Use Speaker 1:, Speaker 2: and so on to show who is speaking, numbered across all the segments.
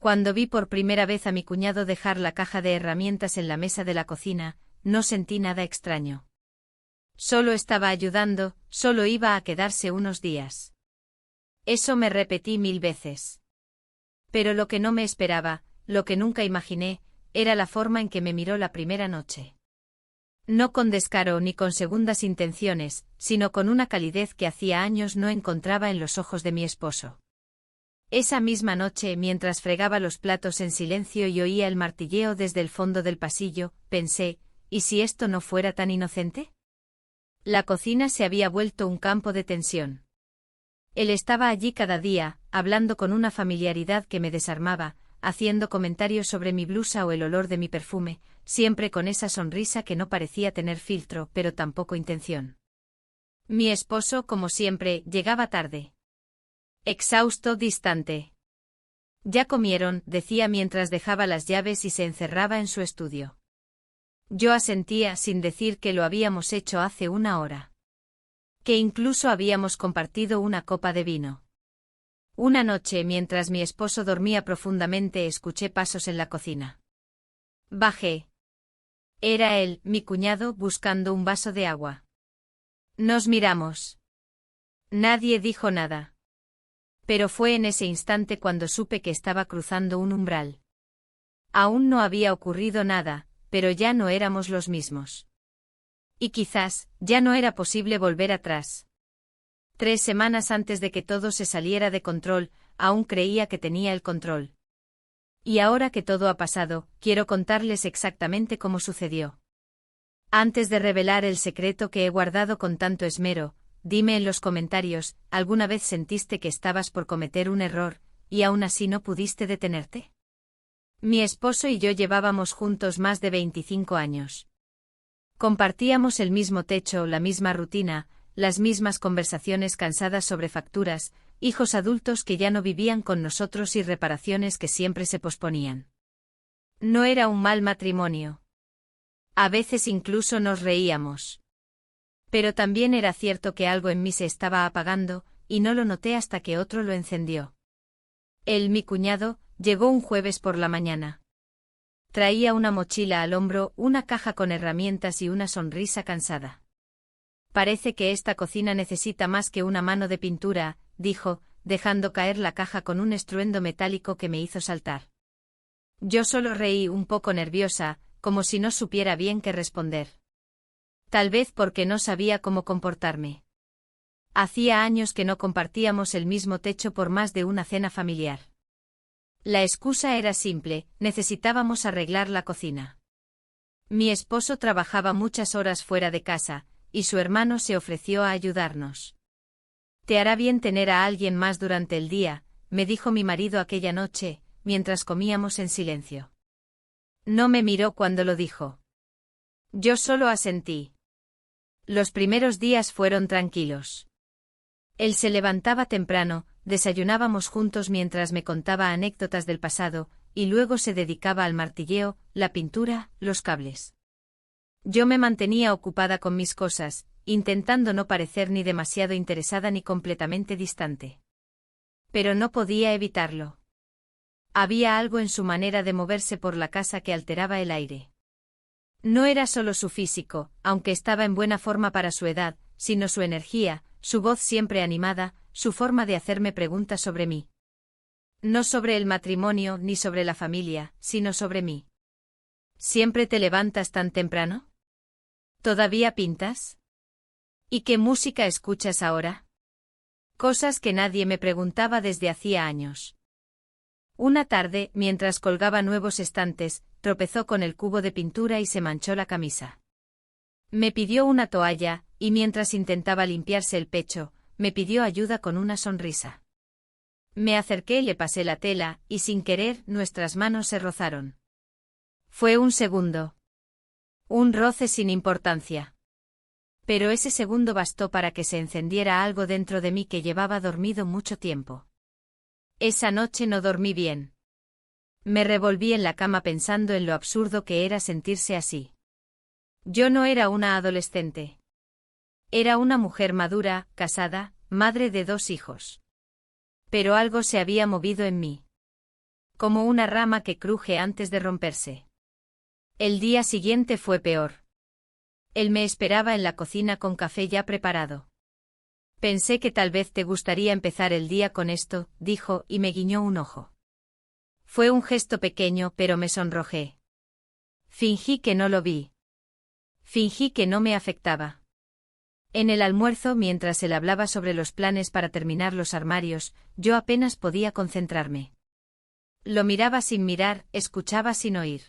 Speaker 1: Cuando vi por primera vez a mi cuñado dejar la caja de herramientas en la mesa de la cocina, no sentí nada extraño. Solo estaba ayudando, solo iba a quedarse unos días. Eso me repetí 1000 veces. Pero lo que no me esperaba, lo que nunca imaginé, era la forma en que me miró la primera noche. No con descaro ni con segundas intenciones, sino con una calidez que hacía años no encontraba en los ojos de mi esposo. Esa misma noche, mientras fregaba los platos en silencio y oía el martilleo desde el fondo del pasillo, pensé, ¿y si esto no fuera tan inocente? La cocina se había vuelto un campo de tensión. Él estaba allí cada día, hablando con una familiaridad que me desarmaba, haciendo comentarios sobre mi blusa o el olor de mi perfume, siempre con esa sonrisa que no parecía tener filtro, pero tampoco intención. Mi esposo, como siempre, llegaba tarde. Exhausto, distante. «Ya comieron», decía mientras dejaba las llaves y se encerraba en su estudio. Yo asentía sin decir que lo habíamos hecho hace una hora. Que incluso habíamos compartido una copa de vino. Una noche, mientras mi esposo dormía profundamente, escuché pasos en la cocina. Bajé. Era él, mi cuñado, buscando un vaso de agua. Nos miramos. Nadie dijo nada. Pero fue en ese instante cuando supe que estaba cruzando un umbral. Aún no había ocurrido nada, pero ya no éramos los mismos. Y quizás, ya no era posible volver atrás. 3 semanas antes de que todo se saliera de control, aún creía que tenía el control. Y ahora que todo ha pasado, quiero contarles exactamente cómo sucedió. Antes de revelar el secreto que he guardado con tanto esmero, dime en los comentarios, ¿alguna vez sentiste que estabas por cometer un error, y aún así no pudiste detenerte? Mi esposo y yo llevábamos juntos más de 25 años. Compartíamos el mismo techo, la misma rutina, las mismas conversaciones cansadas sobre facturas, hijos adultos que ya no vivían con nosotros y reparaciones que siempre se posponían. No era un mal matrimonio. A veces incluso nos reíamos. Pero también era cierto que algo en mí se estaba apagando, y no lo noté hasta que otro lo encendió. Él, mi cuñado, llegó un jueves por la mañana. Traía una mochila al hombro, una caja con herramientas y una sonrisa cansada. Parece que esta cocina necesita más que una mano de pintura, dijo, dejando caer la caja con un estruendo metálico que me hizo saltar. Yo solo reí un poco nerviosa, como si no supiera bien qué responder. Tal vez porque no sabía cómo comportarme. Hacía años que no compartíamos el mismo techo por más de una cena familiar. La excusa era simple, necesitábamos arreglar la cocina. Mi esposo trabajaba muchas horas fuera de casa, y su hermano se ofreció a ayudarnos. «Te hará bien tener a alguien más durante el día», me dijo mi marido aquella noche, mientras comíamos en silencio. No me miró cuando lo dijo. Yo solo asentí. Los primeros días fueron tranquilos. Él se levantaba temprano, desayunábamos juntos mientras me contaba anécdotas del pasado, y luego se dedicaba al martilleo, la pintura, los cables. Yo me mantenía ocupada con mis cosas, intentando no parecer ni demasiado interesada ni completamente distante. Pero no podía evitarlo. Había algo en su manera de moverse por la casa que alteraba el aire. No era solo su físico, aunque estaba en buena forma para su edad, sino su energía, su voz siempre animada, su forma de hacerme preguntas sobre mí. No sobre el matrimonio ni sobre la familia, sino sobre mí. ¿Siempre te levantas tan temprano? ¿Todavía pintas? ¿Y qué música escuchas ahora? Cosas que nadie me preguntaba desde hacía años. Una tarde, mientras colgaba nuevos estantes, tropezó con el cubo de pintura y se manchó la camisa. Me pidió una toalla, y mientras intentaba limpiarse el pecho, me pidió ayuda con una sonrisa. Me acerqué, le pasé la tela, y sin querer, nuestras manos se rozaron. Fue un segundo. Un roce sin importancia. Pero ese segundo bastó para que se encendiera algo dentro de mí que llevaba dormido mucho tiempo. Esa noche no dormí bien. Me revolví en la cama pensando en lo absurdo que era sentirse así. Yo no era una adolescente. Era una mujer madura, casada, madre de 2 hijos. Pero algo se había movido en mí. Como una rama que cruje antes de romperse. El día siguiente fue peor. Él me esperaba en la cocina con café ya preparado. Pensé que tal vez te gustaría empezar el día con esto, dijo, y me guiñó un ojo. Fue un gesto pequeño, pero me sonrojé. Fingí que no lo vi. Fingí que no me afectaba. En el almuerzo, mientras él hablaba sobre los planes para terminar los armarios, yo apenas podía concentrarme. Lo miraba sin mirar, escuchaba sin oír.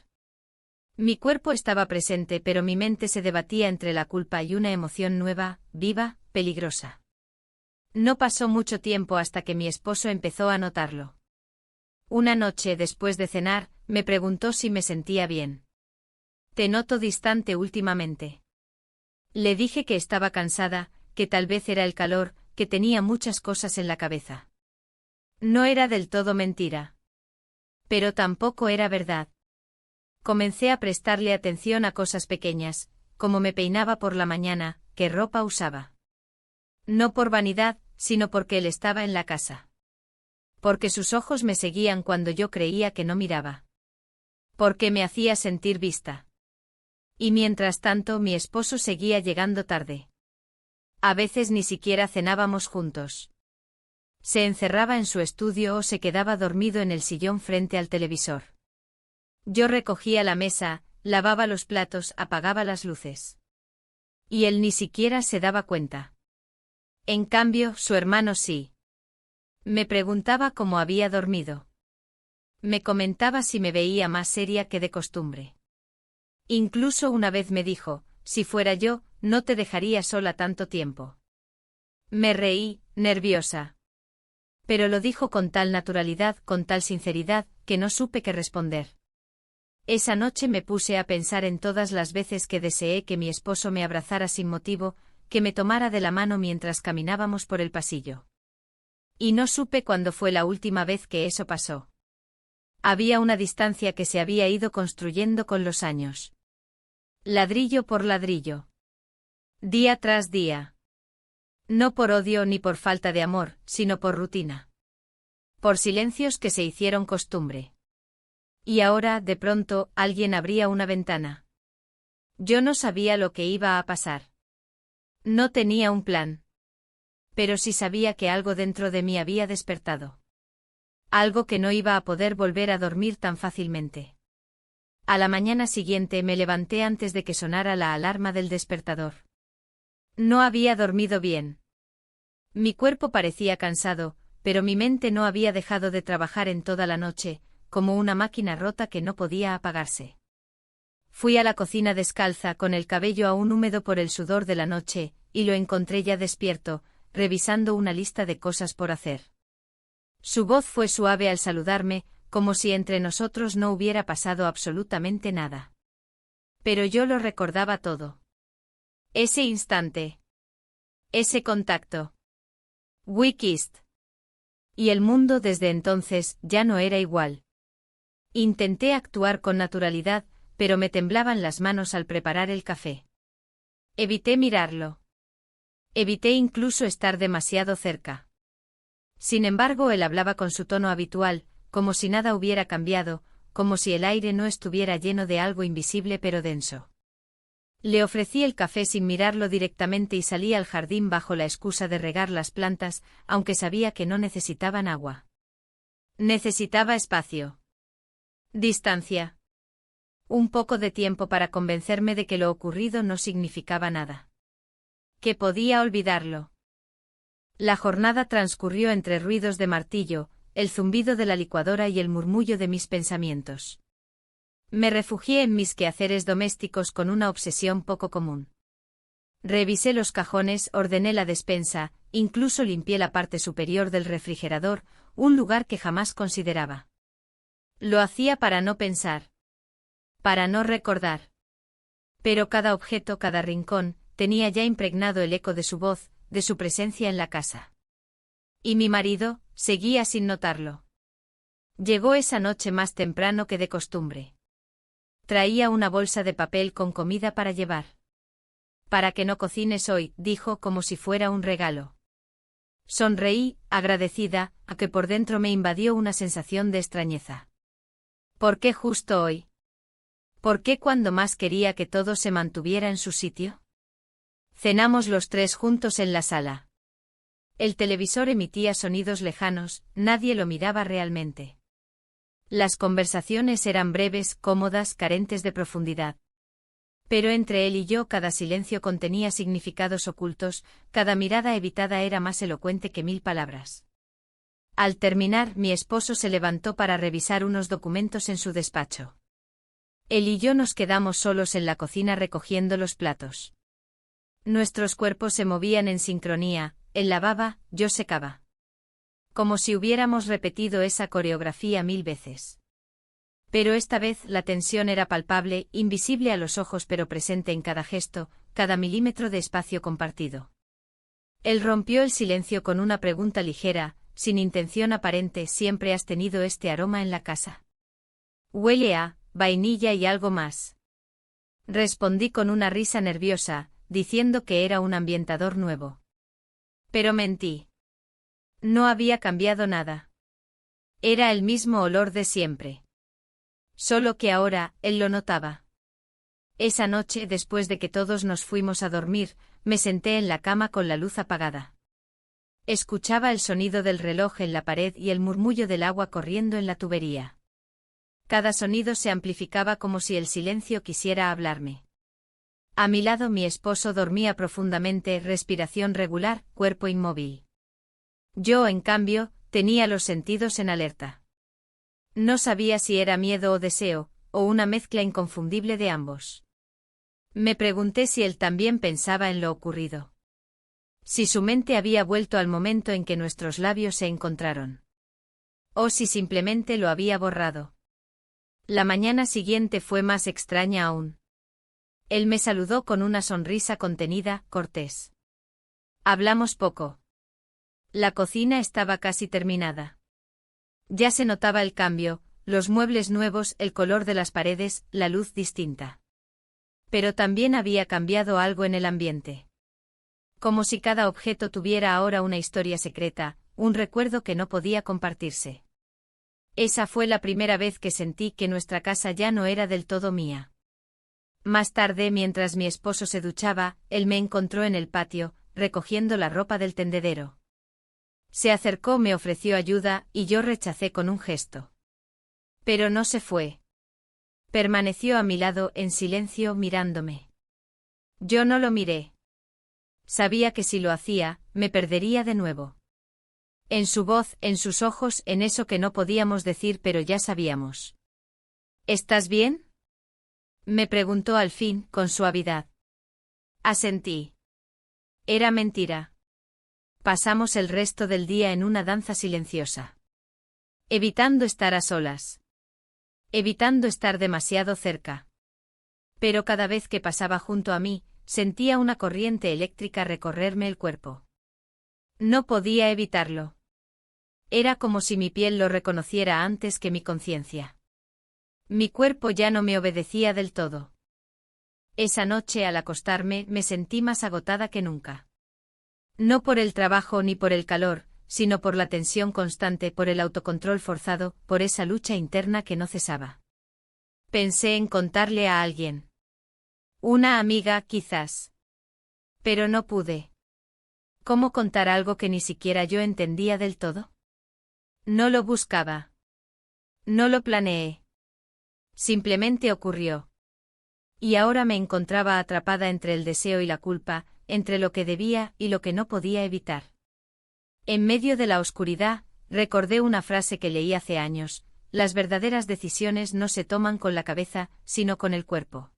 Speaker 1: Mi cuerpo estaba presente, pero mi mente se debatía entre la culpa y una emoción nueva, viva, peligrosa. No pasó mucho tiempo hasta que mi esposo empezó a notarlo. Una noche, después de cenar, me preguntó si me sentía bien. Te noto distante últimamente. Le dije que estaba cansada, que tal vez era el calor, que tenía muchas cosas en la cabeza. No era del todo mentira. Pero tampoco era verdad. Comencé a prestarle atención a cosas pequeñas, como me peinaba por la mañana, qué ropa usaba. No por vanidad, sino porque él estaba en la casa. Porque sus ojos me seguían cuando yo creía que no miraba. Porque me hacía sentir vista. Y mientras tanto mi esposo seguía llegando tarde. A veces ni siquiera cenábamos juntos. Se encerraba en su estudio o se quedaba dormido en el sillón frente al televisor. Yo recogía la mesa, lavaba los platos, apagaba las luces. Y él ni siquiera se daba cuenta. En cambio, su hermano sí. Me preguntaba cómo había dormido. Me comentaba si me veía más seria que de costumbre. Incluso una vez me dijo, si fuera yo, no te dejaría sola tanto tiempo. Me reí, nerviosa. Pero lo dijo con tal naturalidad, con tal sinceridad, que no supe qué responder. Esa noche me puse a pensar en todas las veces que deseé que mi esposo me abrazara sin motivo, que me tomara de la mano mientras caminábamos por el pasillo. Y no supe cuándo fue la última vez que eso pasó. Había una distancia que se había ido construyendo con los años. Ladrillo por ladrillo. Día tras día. No por odio ni por falta de amor, sino por rutina. Por silencios que se hicieron costumbre. Y ahora, de pronto, alguien abría una ventana. Yo no sabía lo que iba a pasar. No tenía un plan. Pero sí sabía que algo dentro de mí había despertado. Algo que no iba a poder volver a dormir tan fácilmente. A la mañana siguiente me levanté antes de que sonara la alarma del despertador. No había dormido bien. Mi cuerpo parecía cansado, pero mi mente no había dejado de trabajar en toda la noche, como una máquina rota que no podía apagarse. Fui a la cocina descalza con el cabello aún húmedo por el sudor de la noche, y lo encontré ya despierto, revisando una lista de cosas por hacer. Su voz fue suave al saludarme, como si entre nosotros no hubiera pasado absolutamente nada. Pero yo lo recordaba todo. Ese instante. Ese contacto. We kissed. Y el mundo desde entonces ya no era igual. Intenté actuar con naturalidad, pero me temblaban las manos al preparar el café. Evité mirarlo. Evité incluso estar demasiado cerca. Sin embargo, él hablaba con su tono habitual, como si nada hubiera cambiado, como si el aire no estuviera lleno de algo invisible pero denso. Le ofrecí el café sin mirarlo directamente y salí al jardín bajo la excusa de regar las plantas, aunque sabía que no necesitaban agua. Necesitaba espacio. Distancia. Un poco de tiempo para convencerme de que lo ocurrido no significaba nada. Que podía olvidarlo. La jornada transcurrió entre ruidos de martillo, el zumbido de la licuadora y el murmullo de mis pensamientos. Me refugié en mis quehaceres domésticos con una obsesión poco común. Revisé los cajones, ordené la despensa, incluso limpié la parte superior del refrigerador, un lugar que jamás consideraba. Lo hacía para no pensar. Para no recordar. Pero cada objeto, cada rincón, tenía ya impregnado el eco de su voz, de su presencia en la casa. Y mi marido, seguía sin notarlo. Llegó esa noche más temprano que de costumbre. Traía una bolsa de papel con comida para llevar. Para que no cocines hoy, dijo como si fuera un regalo. Sonreí, agradecida, a que por dentro me invadió una sensación de extrañeza. ¿Por qué justo hoy? ¿Por qué cuando más quería que todo se mantuviera en su sitio? Cenamos los tres juntos en la sala. El televisor emitía sonidos lejanos, nadie lo miraba realmente. Las conversaciones eran breves, cómodas, carentes de profundidad. Pero entre él y yo cada silencio contenía significados ocultos, cada mirada evitada era más elocuente que 1000 palabras. Al terminar, mi esposo se levantó para revisar unos documentos en su despacho. Él y yo nos quedamos solos en la cocina recogiendo los platos. Nuestros cuerpos se movían en sincronía, él lavaba, yo secaba. Como si hubiéramos repetido esa coreografía 1000 veces. Pero esta vez la tensión era palpable, invisible a los ojos pero presente en cada gesto, cada milímetro de espacio compartido. Él rompió el silencio con una pregunta ligera, sin intención aparente. ¿Siempre has tenido este aroma en la casa? Huele a vainilla y algo más. Respondí con una risa nerviosa, diciendo que era un ambientador nuevo. Pero mentí. No había cambiado nada. Era el mismo olor de siempre. Solo que ahora, él lo notaba. Esa noche, después de que todos nos fuimos a dormir, me senté en la cama con la luz apagada. Escuchaba el sonido del reloj en la pared y el murmullo del agua corriendo en la tubería. Cada sonido se amplificaba como si el silencio quisiera hablarme. A mi lado mi esposo dormía profundamente, respiración regular, cuerpo inmóvil. Yo, en cambio, tenía los sentidos en alerta. No sabía si era miedo o deseo, o una mezcla inconfundible de ambos. Me pregunté si él también pensaba en lo ocurrido. Si su mente había vuelto al momento en que nuestros labios se encontraron. O si simplemente lo había borrado. La mañana siguiente fue más extraña aún. Él me saludó con una sonrisa contenida, cortés. Hablamos poco. La cocina estaba casi terminada. Ya se notaba el cambio, los muebles nuevos, el color de las paredes, la luz distinta. Pero también había cambiado algo en el ambiente. Como si cada objeto tuviera ahora una historia secreta, un recuerdo que no podía compartirse. Esa fue la primera vez que sentí que nuestra casa ya no era del todo mía. Más tarde, mientras mi esposo se duchaba, él me encontró en el patio, recogiendo la ropa del tendedero. Se acercó, me ofreció ayuda, y yo rechacé con un gesto. Pero no se fue. Permaneció a mi lado, en silencio, mirándome. Yo no lo miré. Sabía que si lo hacía, me perdería de nuevo. En su voz, en sus ojos, en eso que no podíamos decir pero ya sabíamos. ¿Estás bien? Me preguntó al fin, con suavidad. Asentí. Era mentira. Pasamos el resto del día en una danza silenciosa. Evitando estar a solas. Evitando estar demasiado cerca. Pero cada vez que pasaba junto a mí, sentía una corriente eléctrica recorrerme el cuerpo. No podía evitarlo. Era como si mi piel lo reconociera antes que mi conciencia. Mi cuerpo ya no me obedecía del todo. Esa noche al acostarme me sentí más agotada que nunca. No por el trabajo ni por el calor, sino por la tensión constante, por el autocontrol forzado, por esa lucha interna que no cesaba. Pensé en contarle a alguien. Una amiga, quizás. Pero no pude. ¿Cómo contar algo que ni siquiera yo entendía del todo? No lo buscaba. No lo planeé. Simplemente ocurrió. Y ahora me encontraba atrapada entre el deseo y la culpa, entre lo que debía y lo que no podía evitar. En medio de la oscuridad, recordé una frase que leí hace años: las verdaderas decisiones no se toman con la cabeza, sino con el cuerpo.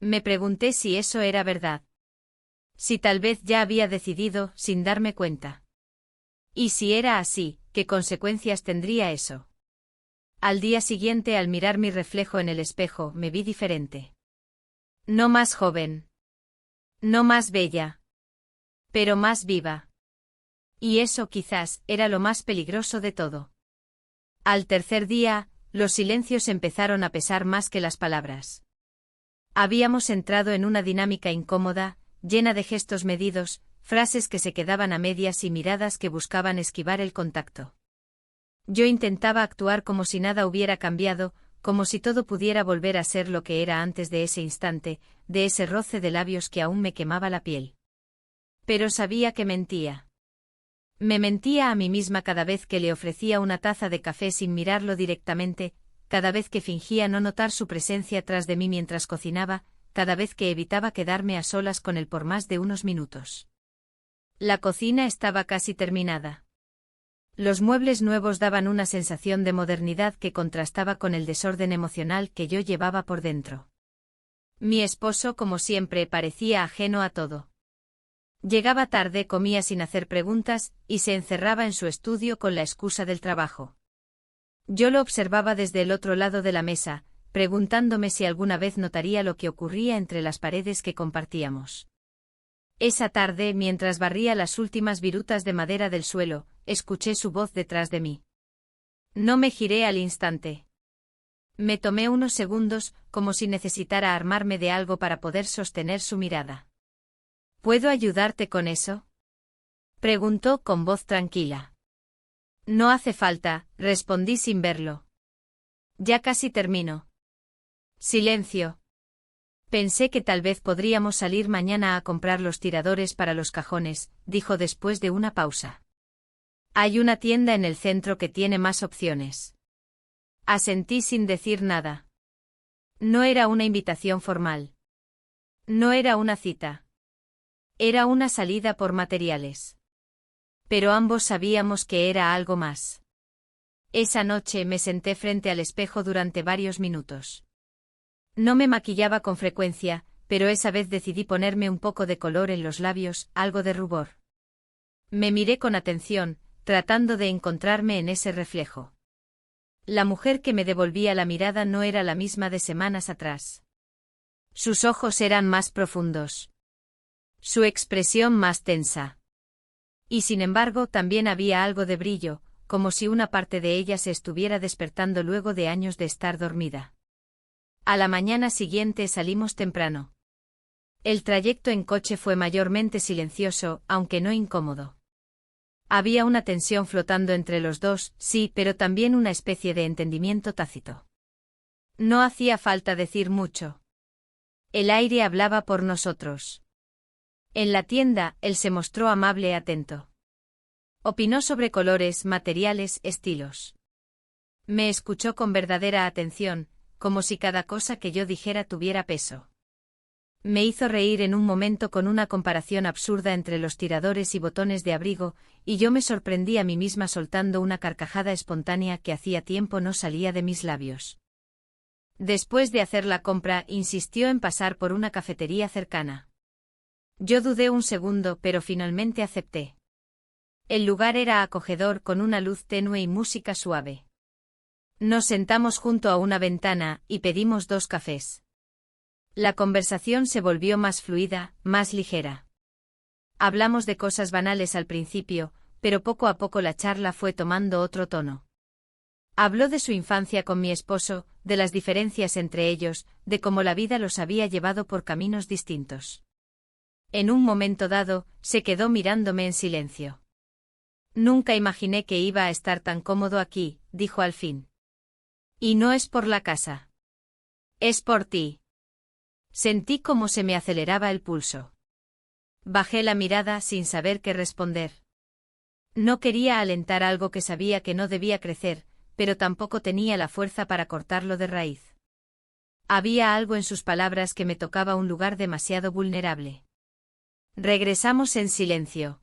Speaker 1: Me pregunté si eso era verdad. Si tal vez ya había decidido, sin darme cuenta. Y si era así, ¿qué consecuencias tendría eso? Al día siguiente, al mirar mi reflejo en el espejo, me vi diferente. No más joven. No más bella. Pero más viva. Y eso quizás era lo más peligroso de todo. Al tercer día, los silencios empezaron a pesar más que las palabras. Habíamos entrado en una dinámica incómoda, llena de gestos medidos, frases que se quedaban a medias y miradas que buscaban esquivar el contacto. Yo intentaba actuar como si nada hubiera cambiado, como si todo pudiera volver a ser lo que era antes de ese instante, de ese roce de labios que aún me quemaba la piel. Pero sabía que mentía. Me mentía a mí misma cada vez que le ofrecía una taza de café sin mirarlo directamente, cada vez que fingía no notar su presencia tras de mí mientras cocinaba, cada vez que evitaba quedarme a solas con él por más de unos minutos. La cocina estaba casi terminada. Los muebles nuevos daban una sensación de modernidad que contrastaba con el desorden emocional que yo llevaba por dentro. Mi esposo, como siempre, parecía ajeno a todo. Llegaba tarde, comía sin hacer preguntas, y se encerraba en su estudio con la excusa del trabajo. Yo lo observaba desde el otro lado de la mesa, preguntándome si alguna vez notaría lo que ocurría entre las paredes que compartíamos. Esa tarde, mientras barría las últimas virutas de madera del suelo, escuché su voz detrás de mí. No me giré al instante. Me tomé unos segundos, como si necesitara armarme de algo para poder sostener su mirada. ¿Puedo ayudarte con eso?, preguntó con voz tranquila. No hace falta, respondí sin verlo. Ya casi termino. Silencio. Pensé que tal vez podríamos salir mañana a comprar los tiradores para los cajones, dijo después de una pausa. Hay una tienda en el centro que tiene más opciones. Asentí sin decir nada. No era una invitación formal. No era una cita. Era una salida por materiales. Pero ambos sabíamos que era algo más. Esa noche me senté frente al espejo durante varios minutos. No me maquillaba con frecuencia, pero esa vez decidí ponerme un poco de color en los labios, algo de rubor. Me miré con atención, tratando de encontrarme en ese reflejo. La mujer que me devolvía la mirada no era la misma de semanas atrás. Sus ojos eran más profundos. Su expresión más tensa. Y sin embargo también había algo de brillo, como si una parte de ella se estuviera despertando luego de años de estar dormida. A la mañana siguiente salimos temprano. El trayecto en coche fue mayormente silencioso, aunque no incómodo. Había una tensión flotando entre los dos, sí, pero también una especie de entendimiento tácito. No hacía falta decir mucho. El aire hablaba por nosotros. En la tienda, él se mostró amable y atento. Opinó sobre colores, materiales, estilos. Me escuchó con verdadera atención, como si cada cosa que yo dijera tuviera peso. Me hizo reír en un momento con una comparación absurda entre los tiradores y botones de abrigo, y yo me sorprendí a mí misma soltando una carcajada espontánea que hacía tiempo no salía de mis labios. Después de hacer la compra, insistió en pasar por una cafetería cercana. Yo dudé un segundo, pero finalmente acepté. El lugar era acogedor con una luz tenue y música suave. Nos sentamos junto a una ventana y pedimos 2 cafés. La conversación se volvió más fluida, más ligera. Hablamos de cosas banales al principio, pero poco a poco la charla fue tomando otro tono. Habló de su infancia con mi esposo, de las diferencias entre ellos, de cómo la vida los había llevado por caminos distintos. En un momento dado, se quedó mirándome en silencio. Nunca imaginé que iba a estar tan cómodo aquí, dijo al fin. Y no es por la casa. Es por ti. Sentí como se me aceleraba el pulso. Bajé la mirada sin saber qué responder. No quería alentar algo que sabía que no debía crecer, pero tampoco tenía la fuerza para cortarlo de raíz. Había algo en sus palabras que me tocaba un lugar demasiado vulnerable. Regresamos en silencio.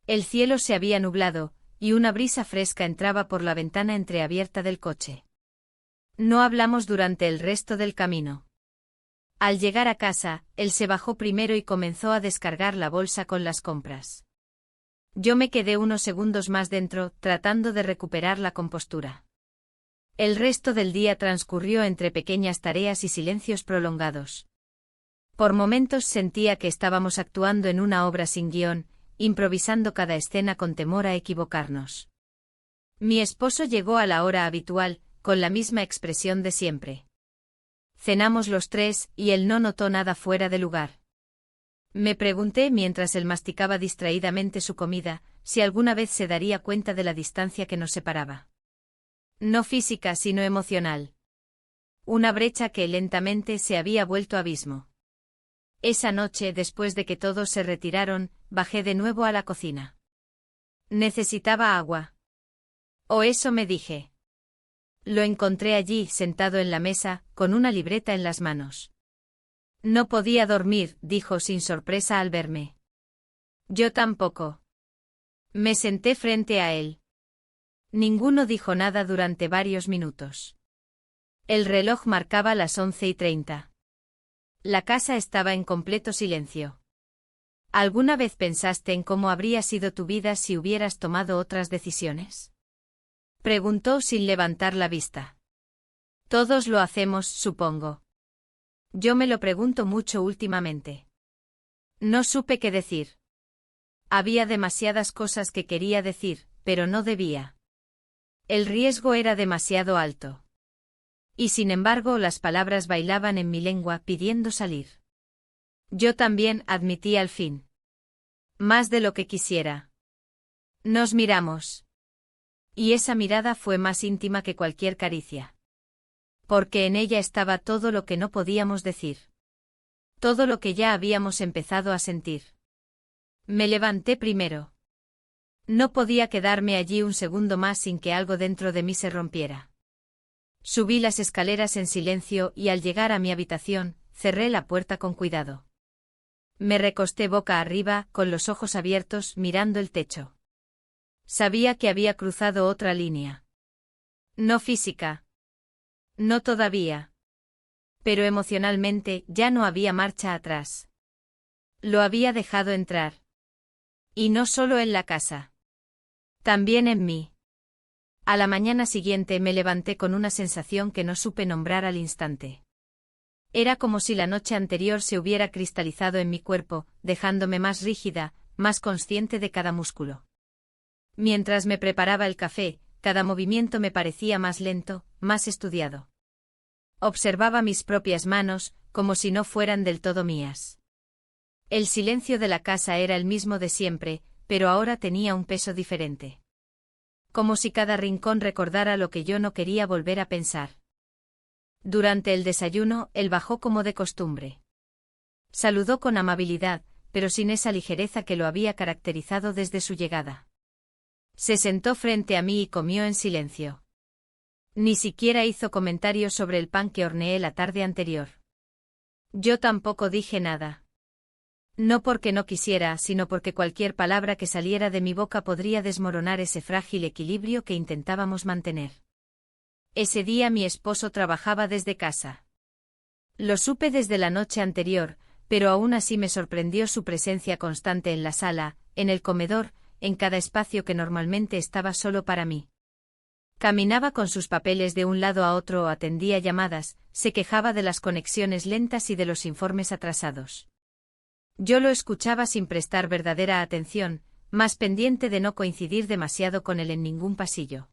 Speaker 1: El cielo se había nublado, y una brisa fresca entraba por la ventana entreabierta del coche. No hablamos durante el resto del camino. Al llegar a casa, él se bajó primero y comenzó a descargar la bolsa con las compras. Yo me quedé unos segundos más dentro, tratando de recuperar la compostura. El resto del día transcurrió entre pequeñas tareas y silencios prolongados. Por momentos sentía que estábamos actuando en una obra sin guión, improvisando cada escena con temor a equivocarnos. Mi esposo llegó a la hora habitual, con la misma expresión de siempre. Cenamos los 3, y él no notó nada fuera de lugar. Me pregunté mientras él masticaba distraídamente su comida, si alguna vez se daría cuenta de la distancia que nos separaba. No física sino emocional. Una brecha que lentamente se había vuelto abismo. Esa noche, después de que todos se retiraron, bajé de nuevo a la cocina. Necesitaba agua. O eso me dije. Lo encontré allí, sentado en la mesa, con una libreta en las manos. No podía dormir, dijo sin sorpresa al verme. Yo tampoco. Me senté frente a él. Ninguno dijo nada durante varios minutos. El reloj marcaba las 11:30. La casa estaba en completo silencio. ¿Alguna vez pensaste en cómo habría sido tu vida si hubieras tomado otras decisiones? Preguntó sin levantar la vista. Todos lo hacemos, supongo. Yo me lo pregunto mucho últimamente. No supe qué decir. Había demasiadas cosas que quería decir, pero no debía. El riesgo era demasiado alto. Y sin embargo las palabras bailaban en mi lengua pidiendo salir. Yo también, admití al fin. Más de lo que quisiera. Nos miramos. Y esa mirada fue más íntima que cualquier caricia. Porque en ella estaba todo lo que no podíamos decir. Todo lo que ya habíamos empezado a sentir. Me levanté primero. No podía quedarme allí un segundo más sin que algo dentro de mí se rompiera. Subí las escaleras en silencio y al llegar a mi habitación, cerré la puerta con cuidado. Me recosté boca arriba, con los ojos abiertos, mirando el techo. Sabía que había cruzado otra línea. No física. No todavía. Pero emocionalmente ya no había marcha atrás. Lo había dejado entrar. Y no solo en la casa. También en mí. A la mañana siguiente me levanté con una sensación que no supe nombrar al instante. Era como si la noche anterior se hubiera cristalizado en mi cuerpo, dejándome más rígida, más consciente de cada músculo. Mientras me preparaba el café, cada movimiento me parecía más lento, más estudiado. Observaba mis propias manos, como si no fueran del todo mías. El silencio de la casa era el mismo de siempre, pero ahora tenía un peso diferente. Como si cada rincón recordara lo que yo no quería volver a pensar. Durante el desayuno, él bajó como de costumbre. Saludó con amabilidad, pero sin esa ligereza que lo había caracterizado desde su llegada. Se sentó frente a mí y comió en silencio. Ni siquiera hizo comentarios sobre el pan que horneé la tarde anterior. Yo tampoco dije nada. No porque no quisiera, sino porque cualquier palabra que saliera de mi boca podría desmoronar ese frágil equilibrio que intentábamos mantener. Ese día mi esposo trabajaba desde casa. Lo supe desde la noche anterior, pero aún así me sorprendió su presencia constante en la sala, en el comedor, en cada espacio que normalmente estaba solo para mí. Caminaba con sus papeles de un lado a otro o atendía llamadas, se quejaba de las conexiones lentas y de los informes atrasados. Yo lo escuchaba sin prestar verdadera atención, más pendiente de no coincidir demasiado con él en ningún pasillo.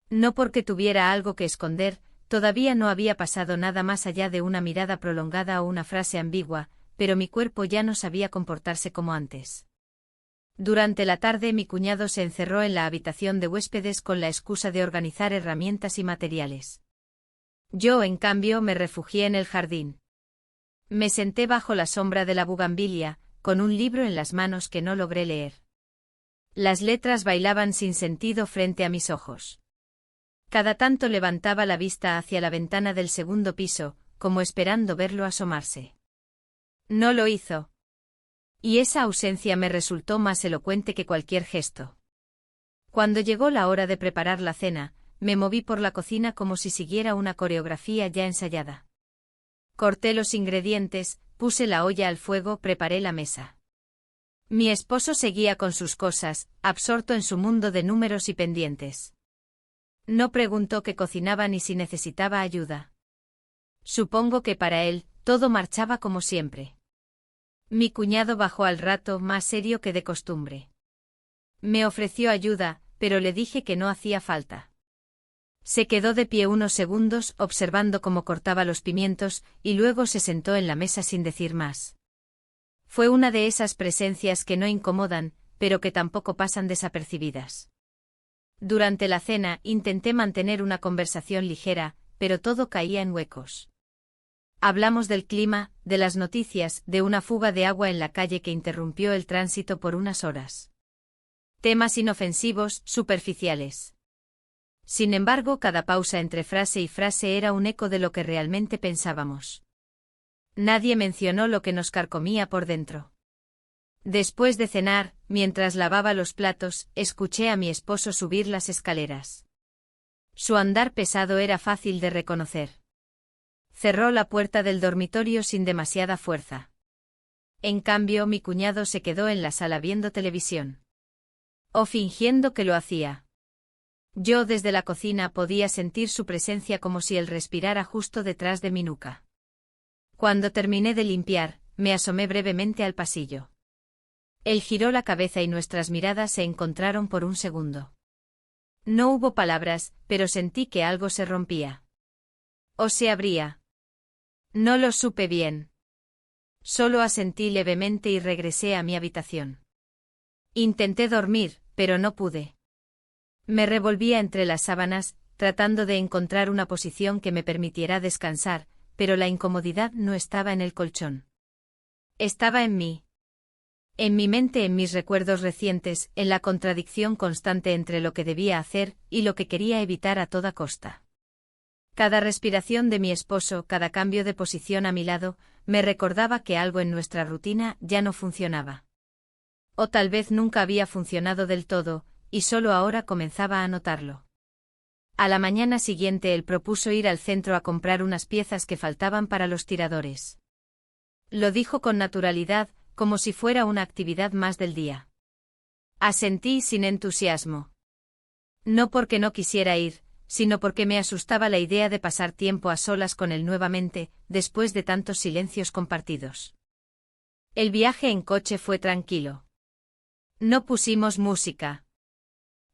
Speaker 1: No porque tuviera algo que esconder, todavía no había pasado nada más allá de una mirada prolongada o una frase ambigua, pero mi cuerpo ya no sabía comportarse como antes. Durante la tarde mi cuñado se encerró en la habitación de huéspedes con la excusa de organizar herramientas y materiales. Yo, en cambio, me refugié en el jardín. Me senté bajo la sombra de la bugambilia, con un libro en las manos que no logré leer. Las letras bailaban sin sentido frente a mis ojos. Cada tanto levantaba la vista hacia la ventana del segundo piso, como esperando verlo asomarse. No lo hizo. Y esa ausencia me resultó más elocuente que cualquier gesto. Cuando llegó la hora de preparar la cena, me moví por la cocina como si siguiera una coreografía ya ensayada. Corté los ingredientes, puse la olla al fuego, preparé la mesa. Mi esposo seguía con sus cosas, absorto en su mundo de números y pendientes. No preguntó qué cocinaba ni si necesitaba ayuda. Supongo que para él, todo marchaba como siempre. Mi cuñado bajó al rato, más serio que de costumbre. Me ofreció ayuda, pero le dije que no hacía falta. Se quedó de pie unos segundos observando cómo cortaba los pimientos y luego se sentó en la mesa sin decir más. Fue una de esas presencias que no incomodan, pero que tampoco pasan desapercibidas. Durante la cena intenté mantener una conversación ligera, pero todo caía en huecos. Hablamos del clima, de las noticias, de una fuga de agua en la calle que interrumpió el tránsito por unas horas. Temas inofensivos, superficiales. Sin embargo, cada pausa entre frase y frase era un eco de lo que realmente pensábamos. Nadie mencionó lo que nos carcomía por dentro. Después de cenar, mientras lavaba los platos, escuché a mi esposo subir las escaleras. Su andar pesado era fácil de reconocer. Cerró la puerta del dormitorio sin demasiada fuerza. En cambio, mi cuñado se quedó en la sala viendo televisión. O fingiendo que lo hacía. Yo desde la cocina podía sentir su presencia como si él respirara justo detrás de mi nuca. Cuando terminé de limpiar, me asomé brevemente al pasillo. Él giró la cabeza y nuestras miradas se encontraron por un segundo. No hubo palabras, pero sentí que algo se rompía. O se abría. No lo supe bien. Solo asentí levemente y regresé a mi habitación. Intenté dormir, pero no pude. Me revolvía entre las sábanas, tratando de encontrar una posición que me permitiera descansar, pero la incomodidad no estaba en el colchón. Estaba en mí. En mi mente, en mis recuerdos recientes, en la contradicción constante entre lo que debía hacer y lo que quería evitar a toda costa. Cada respiración de mi esposo, cada cambio de posición a mi lado, me recordaba que algo en nuestra rutina ya no funcionaba. O tal vez nunca había funcionado del todo, y solo ahora comenzaba a notarlo. A la mañana siguiente él propuso ir al centro a comprar unas piezas que faltaban para los tiradores. Lo dijo con naturalidad, como si fuera una actividad más del día. Asentí sin entusiasmo. No porque no quisiera ir, sino porque me asustaba la idea de pasar tiempo a solas con él nuevamente, después de tantos silencios compartidos. El viaje en coche fue tranquilo. No pusimos música.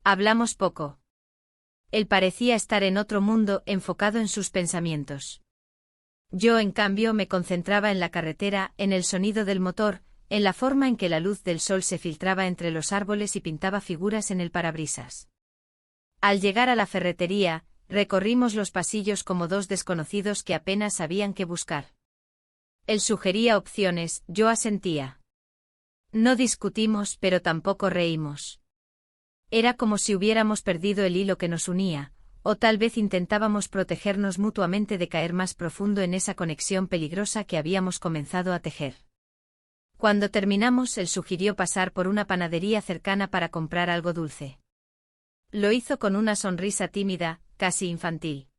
Speaker 1: Hablamos poco. Él parecía estar en otro mundo, enfocado en sus pensamientos. Yo, en cambio, me concentraba en la carretera, en el sonido del motor, en la forma en que la luz del sol se filtraba entre los árboles y pintaba figuras en el parabrisas. Al llegar a la ferretería, recorrimos los pasillos como dos desconocidos que apenas sabían qué buscar. Él sugería opciones, yo asentía. No discutimos, pero tampoco reímos. Era como si hubiéramos perdido el hilo que nos unía, o tal vez intentábamos protegernos mutuamente de caer más profundo en esa conexión peligrosa que habíamos comenzado a tejer. Cuando terminamos, él sugirió pasar por una panadería cercana para comprar algo dulce. Lo hizo con una sonrisa tímida, casi infantil.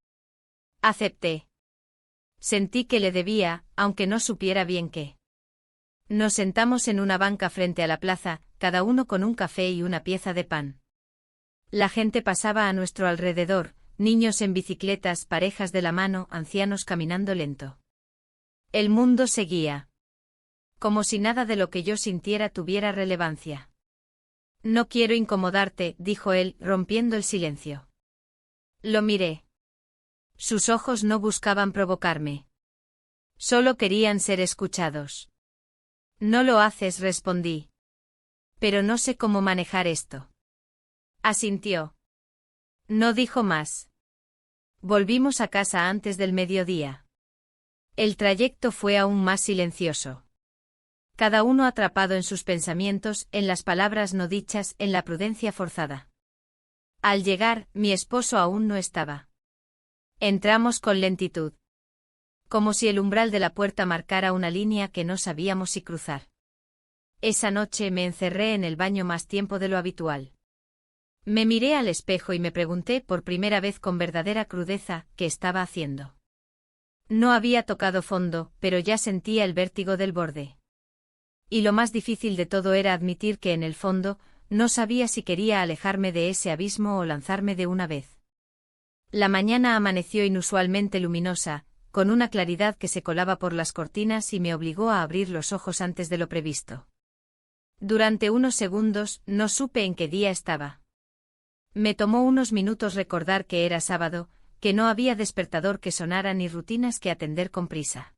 Speaker 1: Acepté. Sentí que le debía, aunque no supiera bien qué. Nos sentamos en una banca frente a la plaza, cada uno con un café y una pieza de pan. La gente pasaba a nuestro alrededor, niños en bicicletas, parejas de la mano, ancianos caminando lento. El mundo seguía. Como si nada de lo que yo sintiera tuviera relevancia. No quiero incomodarte, dijo él, rompiendo el silencio. Lo miré. Sus ojos no buscaban provocarme. Solo querían ser escuchados. No lo haces, respondí. Pero no sé cómo manejar esto. Asintió. No dijo más. Volvimos a casa antes del mediodía. El trayecto fue aún más silencioso. Cada uno atrapado en sus pensamientos, en las palabras no dichas, en la prudencia forzada. Al llegar, mi esposo aún no estaba. Entramos con lentitud. Como si el umbral de la puerta marcara una línea que no sabíamos si cruzar. Esa noche me encerré en el baño más tiempo de lo habitual. Me miré al espejo y me pregunté por primera vez con verdadera crudeza qué estaba haciendo. No había tocado fondo, pero ya sentía el vértigo del borde. Y lo más difícil de todo era admitir que en el fondo, no sabía si quería alejarme de ese abismo o lanzarme de una vez. La mañana amaneció inusualmente luminosa, con una claridad que se colaba por las cortinas y me obligó a abrir los ojos antes de lo previsto. Durante unos segundos, no supe en qué día estaba. Me tomó unos minutos recordar que era sábado, que no había despertador que sonara ni rutinas que atender con prisa.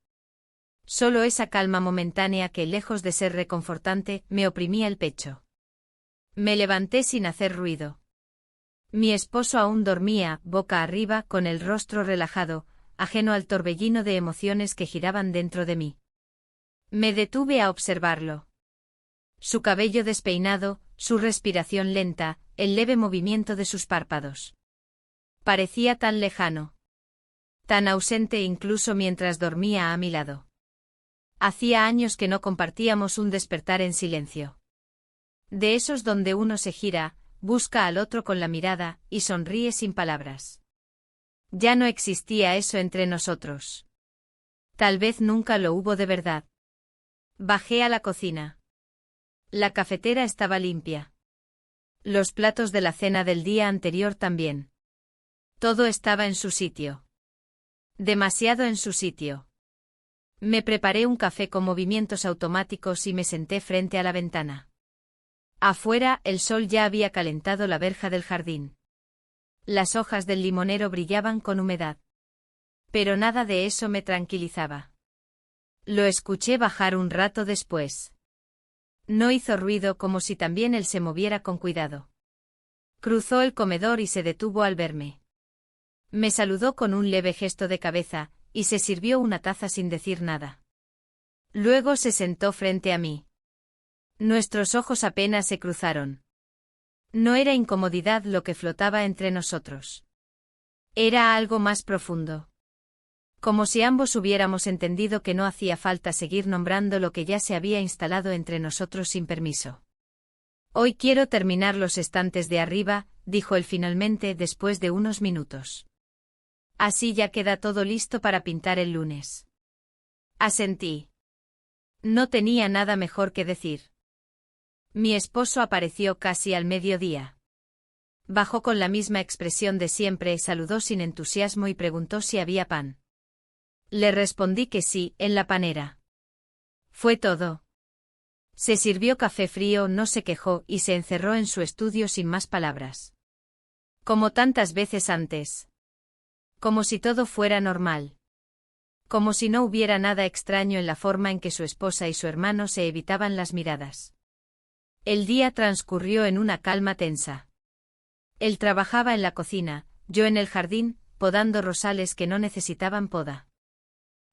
Speaker 1: Solo esa calma momentánea que, lejos de ser reconfortante, me oprimía el pecho. Me levanté sin hacer ruido. Mi esposo aún dormía, boca arriba, con el rostro relajado, ajeno al torbellino de emociones que giraban dentro de mí. Me detuve a observarlo. Su cabello despeinado, su respiración lenta, el leve movimiento de sus párpados. Parecía tan lejano. Tan ausente incluso mientras dormía a mi lado. Hacía años que no compartíamos un despertar en silencio. De esos donde uno se gira, busca al otro con la mirada, y sonríe sin palabras. Ya no existía eso entre nosotros. Tal vez nunca lo hubo de verdad. Bajé a la cocina. La cafetera estaba limpia. Los platos de la cena del día anterior también. Todo estaba en su sitio. Demasiado en su sitio. Me preparé un café con movimientos automáticos y me senté frente a la ventana. Afuera, el sol ya había calentado la verja del jardín. Las hojas del limonero brillaban con humedad. Pero nada de eso me tranquilizaba. Lo escuché bajar un rato después. No hizo ruido, como si también él se moviera con cuidado. Cruzó el comedor y se detuvo al verme. Me saludó con un leve gesto de cabeza, y se sirvió una taza sin decir nada. Luego se sentó frente a mí. Nuestros ojos apenas se cruzaron. No era incomodidad lo que flotaba entre nosotros. Era algo más profundo. Como si ambos hubiéramos entendido que no hacía falta seguir nombrando lo que ya se había instalado entre nosotros sin permiso. Hoy quiero terminar los estantes de arriba, dijo él finalmente después de unos minutos. Así ya queda todo listo para pintar el lunes. Asentí. No tenía nada mejor que decir. Mi esposo apareció casi al mediodía. Bajó con la misma expresión de siempre, saludó sin entusiasmo y preguntó si había pan. Le respondí que sí, en la panera. Fue todo. Se sirvió café frío, no se quejó y se encerró en su estudio sin más palabras. Como tantas veces antes. Como si todo fuera normal. Como si no hubiera nada extraño en la forma en que su esposa y su hermano se evitaban las miradas. El día transcurrió en una calma tensa. Él trabajaba en la cocina, yo en el jardín, podando rosales que no necesitaban poda.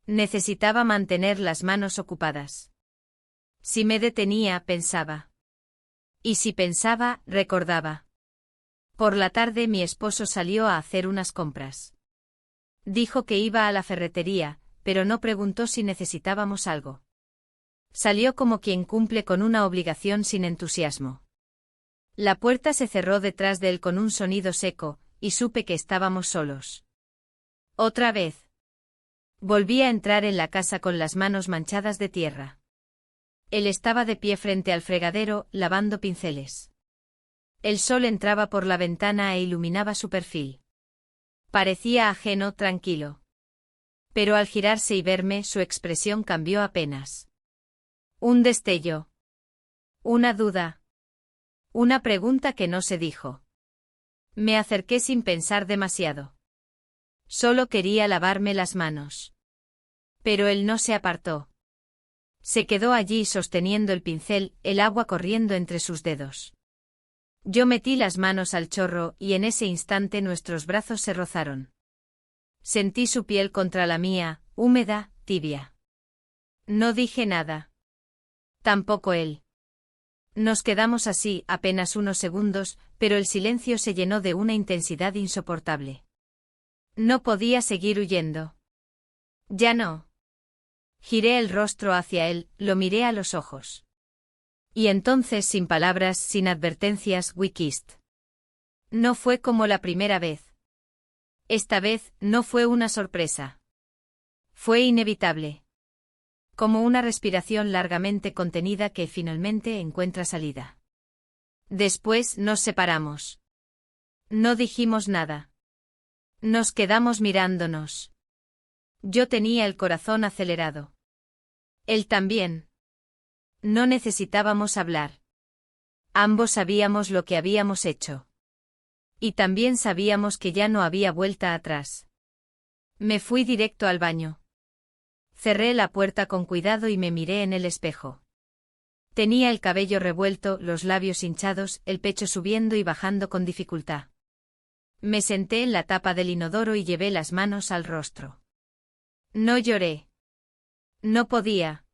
Speaker 1: Necesitaba mantener las manos ocupadas. Si me detenía, pensaba. Y si pensaba, recordaba. Por la tarde mi esposo salió a hacer unas compras. Dijo que iba a la ferretería, pero no preguntó si necesitábamos algo. Salió como quien cumple con una obligación sin entusiasmo. La puerta se cerró detrás de él con un sonido seco, y supe que estábamos solos. Otra vez. Volví a entrar en la casa con las manos manchadas de tierra. Él estaba de pie frente al fregadero, lavando pinceles. El sol entraba por la ventana e iluminaba su perfil. Parecía ajeno, tranquilo. Pero al girarse y verme, su expresión cambió apenas. Un destello. Una duda. Una pregunta que no se dijo. Me acerqué sin pensar demasiado. Solo quería lavarme las manos. Pero él no se apartó. Se quedó allí sosteniendo el pincel, el agua corriendo entre sus dedos. Yo metí las manos al chorro y en ese instante nuestros brazos se rozaron. Sentí su piel contra la mía, húmeda, tibia. No dije nada. Tampoco él. Nos quedamos así apenas unos segundos, pero el silencio se llenó de una intensidad insoportable. No podía seguir huyendo. Ya no. Giré el rostro hacia él, lo miré a los ojos. Y entonces, sin palabras, sin advertencias, we kissed. No fue como la primera vez. Esta vez, no fue una sorpresa. Fue inevitable. Como una respiración largamente contenida que finalmente encuentra salida. Después nos separamos. No dijimos nada. Nos quedamos mirándonos. Yo tenía el corazón acelerado. Él también. No necesitábamos hablar. Ambos sabíamos lo que habíamos hecho. Y también sabíamos que ya no había vuelta atrás. Me fui directo al baño. Cerré la puerta con cuidado y me miré en el espejo. Tenía el cabello revuelto, los labios hinchados, el pecho subiendo y bajando con dificultad. Me senté en la tapa del inodoro y llevé las manos al rostro. No lloré. No podía.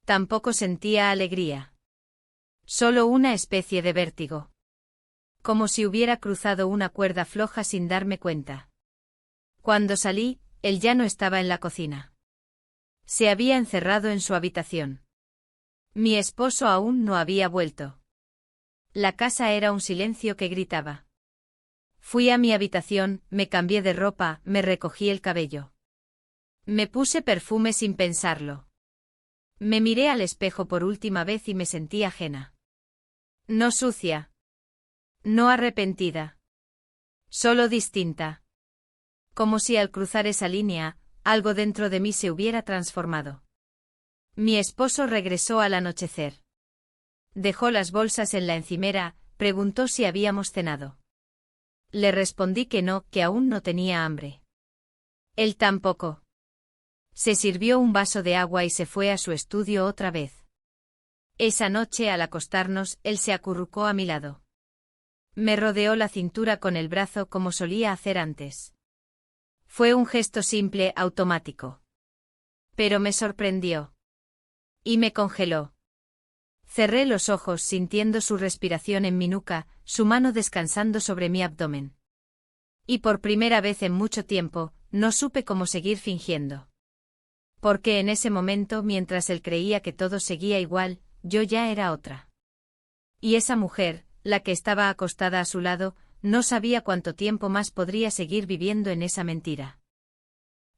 Speaker 1: Tampoco sentía alegría. Solo una especie de vértigo. Como si hubiera cruzado una cuerda floja sin darme cuenta. Cuando salí, él ya no estaba en la cocina. Se había encerrado en su habitación. Mi esposo aún no había vuelto. La casa era un silencio que gritaba. Fui a mi habitación, me cambié de ropa, me recogí el cabello. Me puse perfume sin pensarlo. Me miré al espejo por última vez y me sentí ajena. No sucia. No arrepentida. Solo distinta. Como si al cruzar esa línea, algo dentro de mí se hubiera transformado. Mi esposo regresó al anochecer. Dejó las bolsas en la encimera, preguntó si habíamos cenado. Le respondí que no, que aún no tenía hambre. Él tampoco. Se sirvió un vaso de agua y se fue a su estudio otra vez. Esa noche al acostarnos, él se acurrucó a mi lado. Me rodeó la cintura con el brazo como solía hacer antes. Fue un gesto simple, automático. Pero me sorprendió. Y me congeló. Cerré los ojos sintiendo su respiración en mi nuca, su mano descansando sobre mi abdomen. Y por primera vez en mucho tiempo, no supe cómo seguir fingiendo. Porque en ese momento, mientras él creía que todo seguía igual, yo ya era otra. Y esa mujer, la que estaba acostada a su lado, no sabía cuánto tiempo más podría seguir viviendo en esa mentira.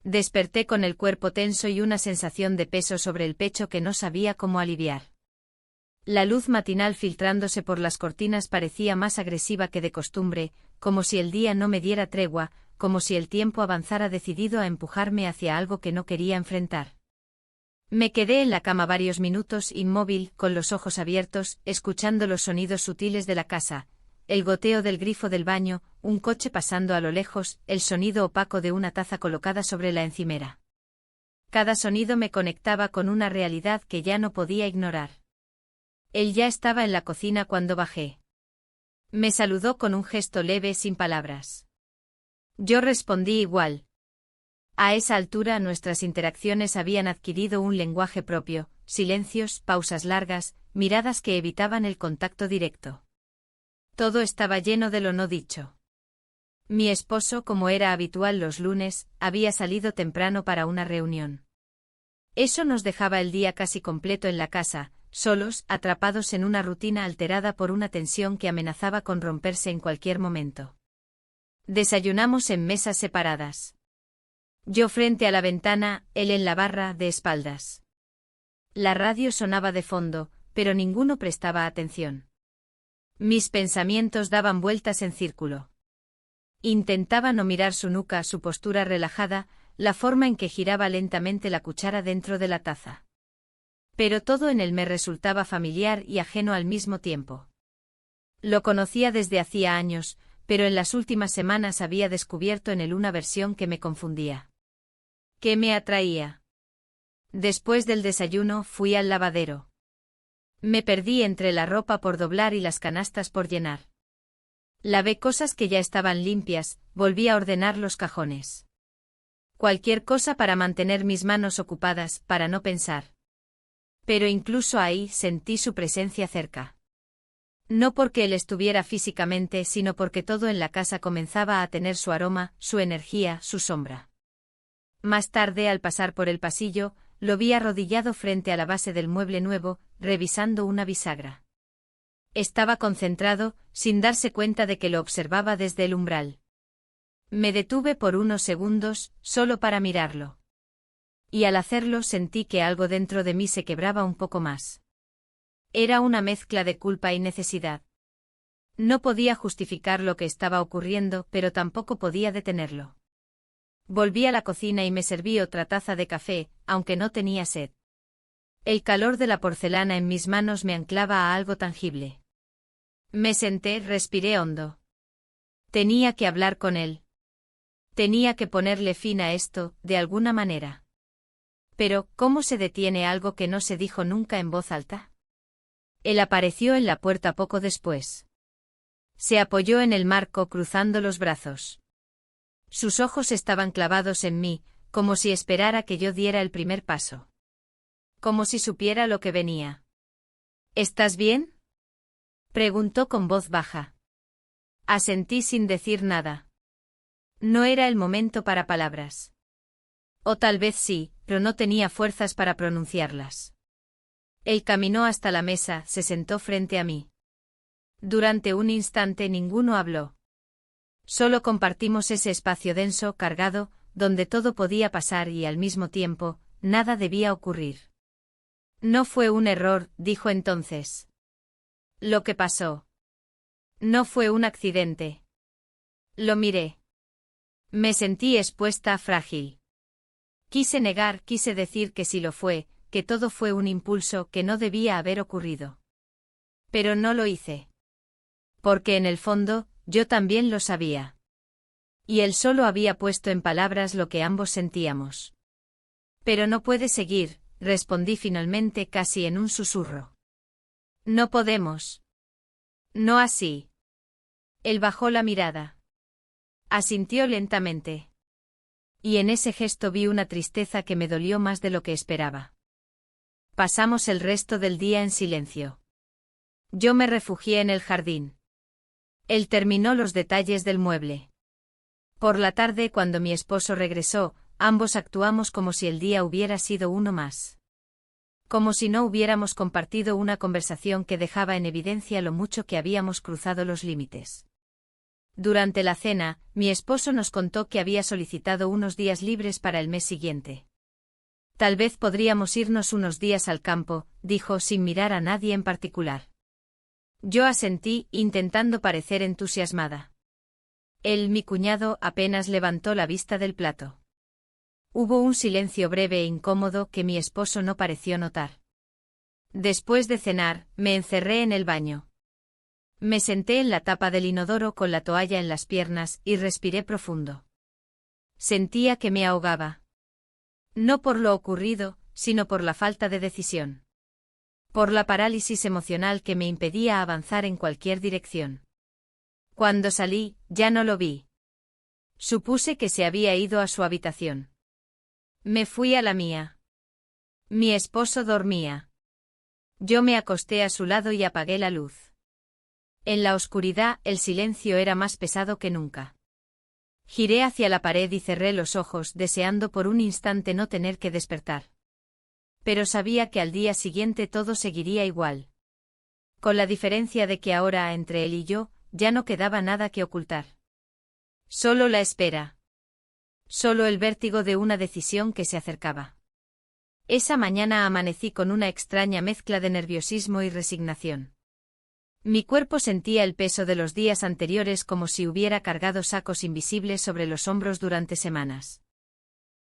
Speaker 1: Desperté con el cuerpo tenso y una sensación de peso sobre el pecho que no sabía cómo aliviar. La luz matinal filtrándose por las cortinas parecía más agresiva que de costumbre, como si el día no me diera tregua, como si el tiempo avanzara decidido a empujarme hacia algo que no quería enfrentar. Me quedé en la cama varios minutos inmóvil, con los ojos abiertos, escuchando los sonidos sutiles de la casa, el goteo del grifo del baño, un coche pasando a lo lejos, el sonido opaco de una taza colocada sobre la encimera. Cada sonido me conectaba con una realidad que ya no podía ignorar. Él ya estaba en la cocina cuando bajé. Me saludó con un gesto leve sin palabras. Yo respondí igual. A esa altura nuestras interacciones habían adquirido un lenguaje propio, silencios, pausas largas, miradas que evitaban el contacto directo. Todo estaba lleno de lo no dicho. Mi esposo, como era habitual los lunes, había salido temprano para una reunión. Eso nos dejaba el día casi completo en la casa, solos, atrapados en una rutina alterada por una tensión que amenazaba con romperse en cualquier momento. Desayunamos en mesas separadas. Yo frente a la ventana, él en la barra, de espaldas. La radio sonaba de fondo, pero ninguno prestaba atención. Mis pensamientos daban vueltas en círculo. Intentaba no mirar su nuca, su postura relajada, la forma en que giraba lentamente la cuchara dentro de la taza. Pero todo en él me resultaba familiar y ajeno al mismo tiempo. Lo conocía desde hacía años, pero en las últimas semanas había descubierto en él una versión que me confundía. ¿Qué me atraía? Después del desayuno fui al lavadero. Me perdí entre la ropa por doblar y las canastas por llenar. Lavé cosas que ya estaban limpias, volví a ordenar los cajones. Cualquier cosa para mantener mis manos ocupadas, para no pensar. Pero incluso ahí sentí su presencia cerca. No porque él estuviera físicamente, sino porque todo en la casa comenzaba a tener su aroma, su energía, su sombra. Más tarde, al pasar por el pasillo, lo vi arrodillado frente a la base del mueble nuevo, revisando una bisagra. Estaba concentrado, sin darse cuenta de que lo observaba desde el umbral. Me detuve por unos segundos, solo para mirarlo. Y al hacerlo sentí que algo dentro de mí se quebraba un poco más. Era una mezcla de culpa y necesidad. No podía justificar lo que estaba ocurriendo, pero tampoco podía detenerlo. Volví a la cocina y me serví otra taza de café, aunque no tenía sed. El calor de la porcelana en mis manos me anclaba a algo tangible. Me senté, respiré hondo. Tenía que hablar con él. Tenía que ponerle fin a esto, de alguna manera. Pero, ¿cómo se detiene algo que no se dijo nunca en voz alta? Él apareció en la puerta poco después. Se apoyó en el marco cruzando los brazos. Sus ojos estaban clavados en mí, como si esperara que yo diera el primer paso. Como si supiera lo que venía. ¿Estás bien?, preguntó con voz baja. Asentí sin decir nada. No era el momento para palabras. O tal vez sí, pero no tenía fuerzas para pronunciarlas. Él caminó hasta la mesa, se sentó frente a mí. Durante un instante ninguno habló. Solo compartimos ese espacio denso, cargado, donde todo podía pasar y al mismo tiempo, nada debía ocurrir. No fue un error, dijo entonces. Lo que pasó. No fue un accidente. Lo miré. Me sentí expuesta, frágil. Quise decir que sí lo fue, que todo fue un impulso que no debía haber ocurrido. Pero no lo hice. Porque en el fondo, yo también lo sabía. Y él solo había puesto en palabras lo que ambos sentíamos. Pero no puede seguir, respondí finalmente casi en un susurro. No podemos. No así. Él bajó la mirada. Asintió lentamente. Y en ese gesto vi una tristeza que me dolió más de lo que esperaba. Pasamos el resto del día en silencio. Yo me refugié en el jardín. Él terminó los detalles del mueble. Por la tarde, cuando mi esposo regresó, ambos actuamos como si el día hubiera sido uno más. Como si no hubiéramos compartido una conversación que dejaba en evidencia lo mucho que habíamos cruzado los límites. Durante la cena, mi esposo nos contó que había solicitado unos días libres para el mes siguiente. Tal vez podríamos irnos unos días al campo, dijo sin mirar a nadie en particular. Yo asentí, intentando parecer entusiasmada. Él, mi cuñado, apenas levantó la vista del plato. Hubo un silencio breve e incómodo que mi esposo no pareció notar. Después de cenar, me encerré en el baño. Me senté en la tapa del inodoro con la toalla en las piernas y respiré profundo. Sentía que me ahogaba. No por lo ocurrido, sino por la falta de decisión. Por la parálisis emocional que me impedía avanzar en cualquier dirección. Cuando salí, ya no lo vi. Supuse que se había ido a su habitación. Me fui a la mía. Mi esposo dormía. Yo me acosté a su lado y apagué la luz. En la oscuridad, el silencio era más pesado que nunca. Giré hacia la pared y cerré los ojos, deseando por un instante no tener que despertar. Pero sabía que al día siguiente todo seguiría igual. Con la diferencia de que ahora, entre él y yo, ya no quedaba nada que ocultar. Solo la espera. Solo el vértigo de una decisión que se acercaba. Esa mañana amanecí con una extraña mezcla de nerviosismo y resignación. Mi cuerpo sentía el peso de los días anteriores como si hubiera cargado sacos invisibles sobre los hombros durante semanas.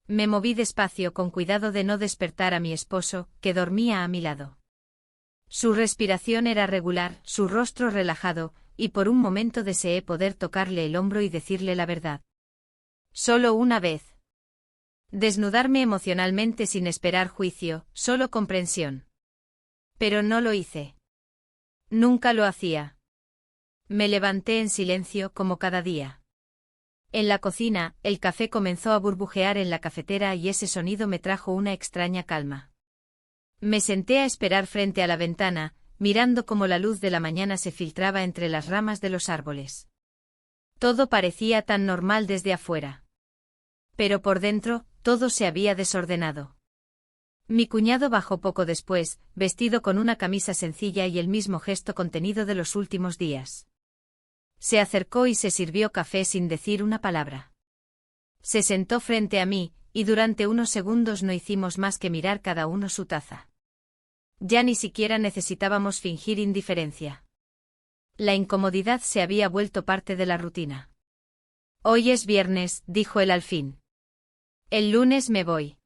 Speaker 1: Me moví despacio con cuidado de no despertar a mi esposo, que dormía a mi lado. Su respiración era regular, su rostro relajado, y por un momento deseé poder tocarle el hombro y decirle la verdad. Solo una vez. Desnudarme emocionalmente sin esperar juicio, solo comprensión. Pero no lo hice. Nunca lo hacía. Me levanté en silencio como cada día. En la cocina, el café comenzó a burbujear en la cafetera y ese sonido me trajo una extraña calma. Me senté a esperar frente a la ventana, mirando cómo la luz de la mañana se filtraba entre las ramas de los árboles. Todo parecía tan normal desde afuera. Pero por dentro, todo se había desordenado. Mi cuñado bajó poco después, vestido con una camisa sencilla y el mismo gesto contenido de los últimos días. Se acercó y se sirvió café sin decir una palabra. Se sentó frente a mí, y durante unos segundos no hicimos más que mirar cada uno su taza. Ya ni siquiera necesitábamos fingir indiferencia. La incomodidad se había vuelto parte de la rutina. Hoy es viernes, dijo él al fin. El lunes me voy.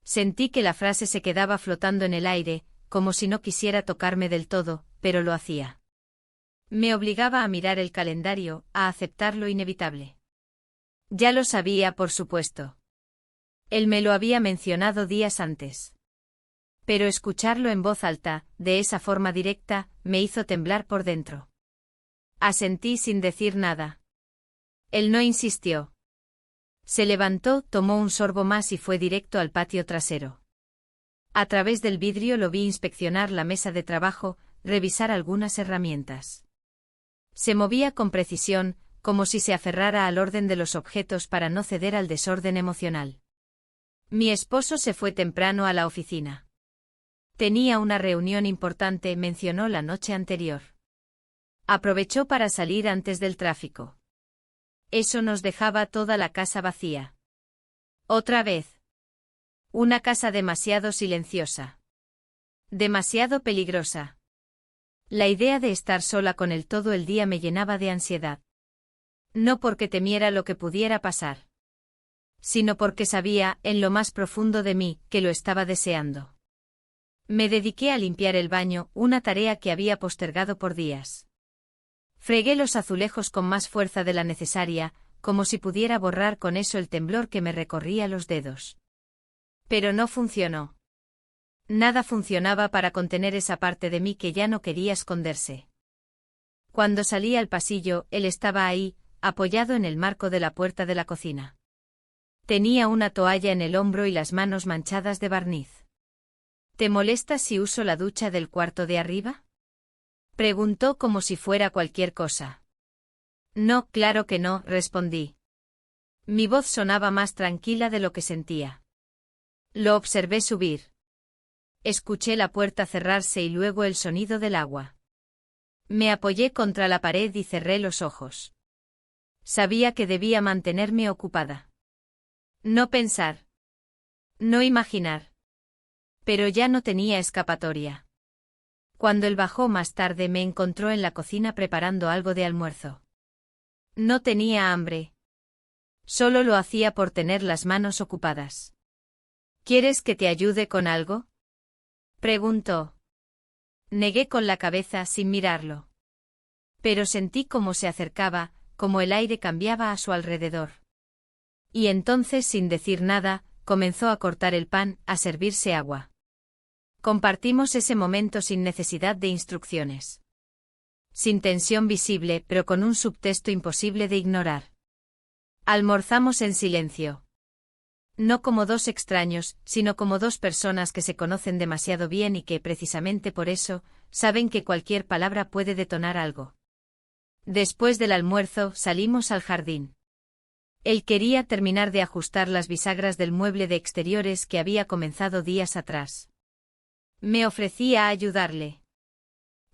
Speaker 1: Sentí que la frase se quedaba flotando en el aire, como si no quisiera tocarme del todo, pero lo hacía. Me obligaba a mirar el calendario, a aceptar lo inevitable. Ya lo sabía, por supuesto. Él me lo había mencionado días antes. Pero escucharlo en voz alta, de esa forma directa, me hizo temblar por dentro. Asentí sin decir nada. Él no insistió. Se levantó, tomó un sorbo más y fue directo al patio trasero. A través del vidrio lo vi inspeccionar la mesa de trabajo, revisar algunas herramientas. Se movía con precisión, como si se aferrara al orden de los objetos para no ceder al desorden emocional. Mi esposo se fue temprano a la oficina. Tenía una reunión importante, mencionó la noche anterior. Aprovechó para salir antes del tráfico. Eso nos dejaba toda la casa vacía. Otra vez. Una casa demasiado silenciosa. Demasiado peligrosa. La idea de estar sola con él todo el día me llenaba de ansiedad. No porque temiera lo que pudiera pasar, sino porque sabía, en lo más profundo de mí, que lo estaba deseando. Me dediqué a limpiar el baño, una tarea que había postergado por días. Fregué los azulejos con más fuerza de la necesaria, como si pudiera borrar con eso el temblor que me recorría los dedos. Pero no funcionó. Nada funcionaba para contener esa parte de mí que ya no quería esconderse. Cuando salí al pasillo, él estaba ahí, apoyado en el marco de la puerta de la cocina. Tenía una toalla en el hombro y las manos manchadas de barniz. ¿Te molesta si uso la ducha del cuarto de arriba?, preguntó como si fuera cualquier cosa. No, claro que no, respondí. Mi voz sonaba más tranquila de lo que sentía. Lo observé subir. Escuché la puerta cerrarse y luego el sonido del agua. Me apoyé contra la pared y cerré los ojos. Sabía que debía mantenerme ocupada. No pensar. No imaginar. Pero ya no tenía escapatoria. Cuando él bajó más tarde me encontró en la cocina preparando algo de almuerzo. No tenía hambre. Solo lo hacía por tener las manos ocupadas. ¿Quieres que te ayude con algo?, preguntó. Negué con la cabeza sin mirarlo. Pero sentí cómo se acercaba, cómo el aire cambiaba a su alrededor. Y entonces, sin decir nada, comenzó a cortar el pan, a servirse agua. Compartimos ese momento sin necesidad de instrucciones. Sin tensión visible, pero con un subtexto imposible de ignorar. Almorzamos en silencio. No como dos extraños, sino como dos personas que se conocen demasiado bien y que, precisamente por eso, saben que cualquier palabra puede detonar algo. Después del almuerzo, salimos al jardín. Él quería terminar de ajustar las bisagras del mueble de exteriores que había comenzado días atrás. Me ofrecí a ayudarle.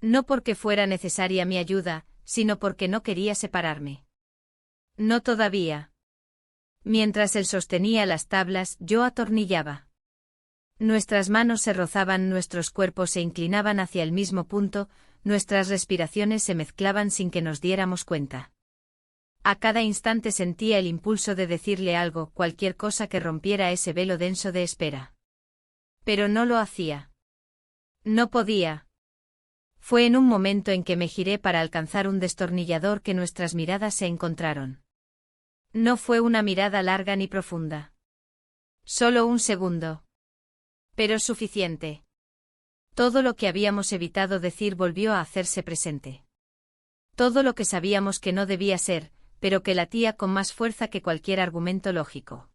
Speaker 1: No porque fuera necesaria mi ayuda, sino porque no quería separarme. No todavía. Mientras él sostenía las tablas, yo atornillaba. Nuestras manos se rozaban, nuestros cuerpos se inclinaban hacia el mismo punto, nuestras respiraciones se mezclaban sin que nos diéramos cuenta. A cada instante sentía el impulso de decirle algo, cualquier cosa que rompiera ese velo denso de espera. Pero no lo hacía. No podía. Fue en un momento en que me giré para alcanzar un destornillador que nuestras miradas se encontraron. No fue una mirada larga ni profunda. Solo un segundo. Pero suficiente. Todo lo que habíamos evitado decir volvió a hacerse presente. Todo lo que sabíamos que no debía ser, pero que latía con más fuerza que cualquier argumento lógico.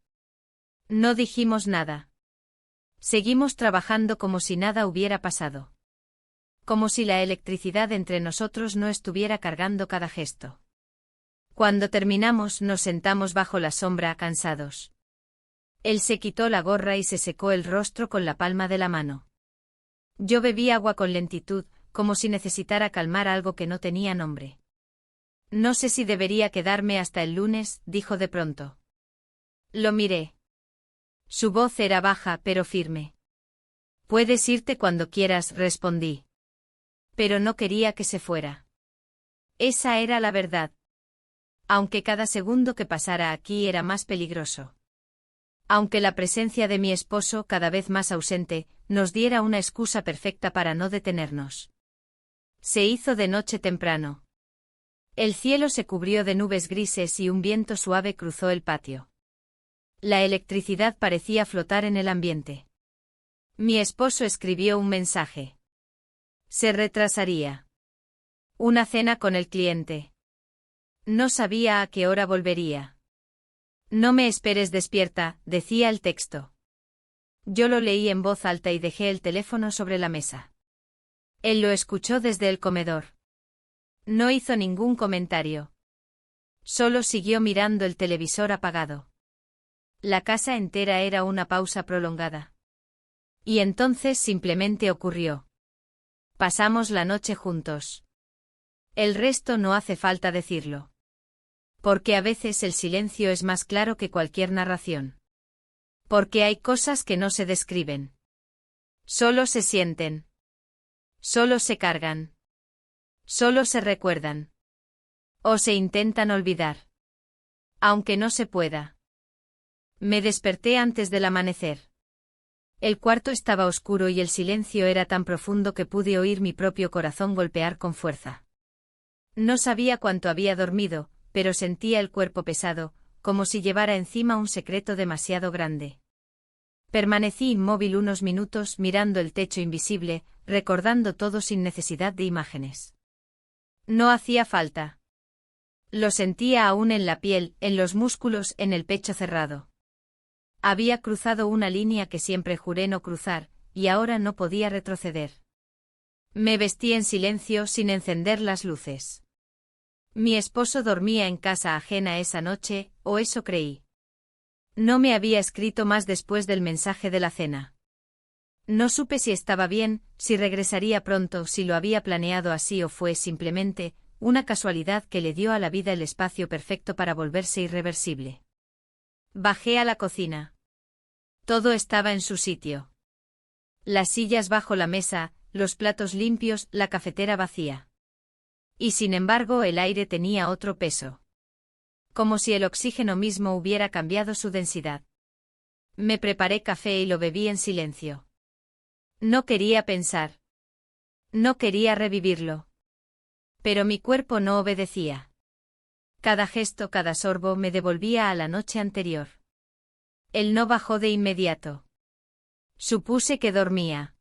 Speaker 1: No dijimos nada. Seguimos trabajando como si nada hubiera pasado. Como si la electricidad entre nosotros no estuviera cargando cada gesto. Cuando terminamos nos sentamos bajo la sombra, cansados. Él se quitó la gorra y se secó el rostro con la palma de la mano. Yo bebí agua con lentitud, como si necesitara calmar algo que no tenía nombre. No sé si debería quedarme hasta el lunes, dijo de pronto. Lo miré. Su voz era baja pero firme. Puedes irte cuando quieras, respondí. Pero no quería que se fuera. Esa era la verdad. Aunque cada segundo que pasara aquí era más peligroso. Aunque la presencia de mi esposo, cada vez más ausente, nos diera una excusa perfecta para no detenernos. Se hizo de noche temprano. El cielo se cubrió de nubes grises y un viento suave cruzó el patio. La electricidad parecía flotar en el ambiente. Mi esposo escribió un mensaje. Se retrasaría. Una cena con el cliente. No sabía a qué hora volvería. No me esperes despierta, decía el texto. Yo lo leí en voz alta y dejé el teléfono sobre la mesa. Él lo escuchó desde el comedor. No hizo ningún comentario. Solo siguió mirando el televisor apagado. La casa entera era una pausa prolongada. Y entonces simplemente ocurrió. Pasamos la noche juntos. El resto no hace falta decirlo. Porque a veces el silencio es más claro que cualquier narración. Porque hay cosas que no se describen. Solo se sienten. Solo se cargan. Solo se recuerdan. O se intentan olvidar. Aunque no se pueda. Me desperté antes del amanecer. El cuarto estaba oscuro y el silencio era tan profundo que pude oír mi propio corazón golpear con fuerza. No sabía cuánto había dormido, pero sentía el cuerpo pesado, como si llevara encima un secreto demasiado grande. Permanecí inmóvil unos minutos mirando el techo invisible, recordando todo sin necesidad de imágenes. No hacía falta. Lo sentía aún en la piel, en los músculos, en el pecho cerrado. Había cruzado una línea que siempre juré no cruzar, y ahora no podía retroceder. Me vestí en silencio sin encender las luces. Mi esposo dormía en casa ajena esa noche, o eso creí. No me había escrito más después del mensaje de la cena. No supe si estaba bien, si regresaría pronto, si lo había planeado así o fue simplemente una casualidad que le dio a la vida el espacio perfecto para volverse irreversible. Bajé a la cocina. Todo estaba en su sitio. Las sillas bajo la mesa, los platos limpios, la cafetera vacía. Y sin embargo el aire tenía otro peso. Como si el oxígeno mismo hubiera cambiado su densidad. Me preparé café y lo bebí en silencio. No quería pensar. No quería revivirlo. Pero mi cuerpo no obedecía. Cada gesto, cada sorbo me devolvía a la noche anterior. Él no bajó de inmediato. Supuse que dormía.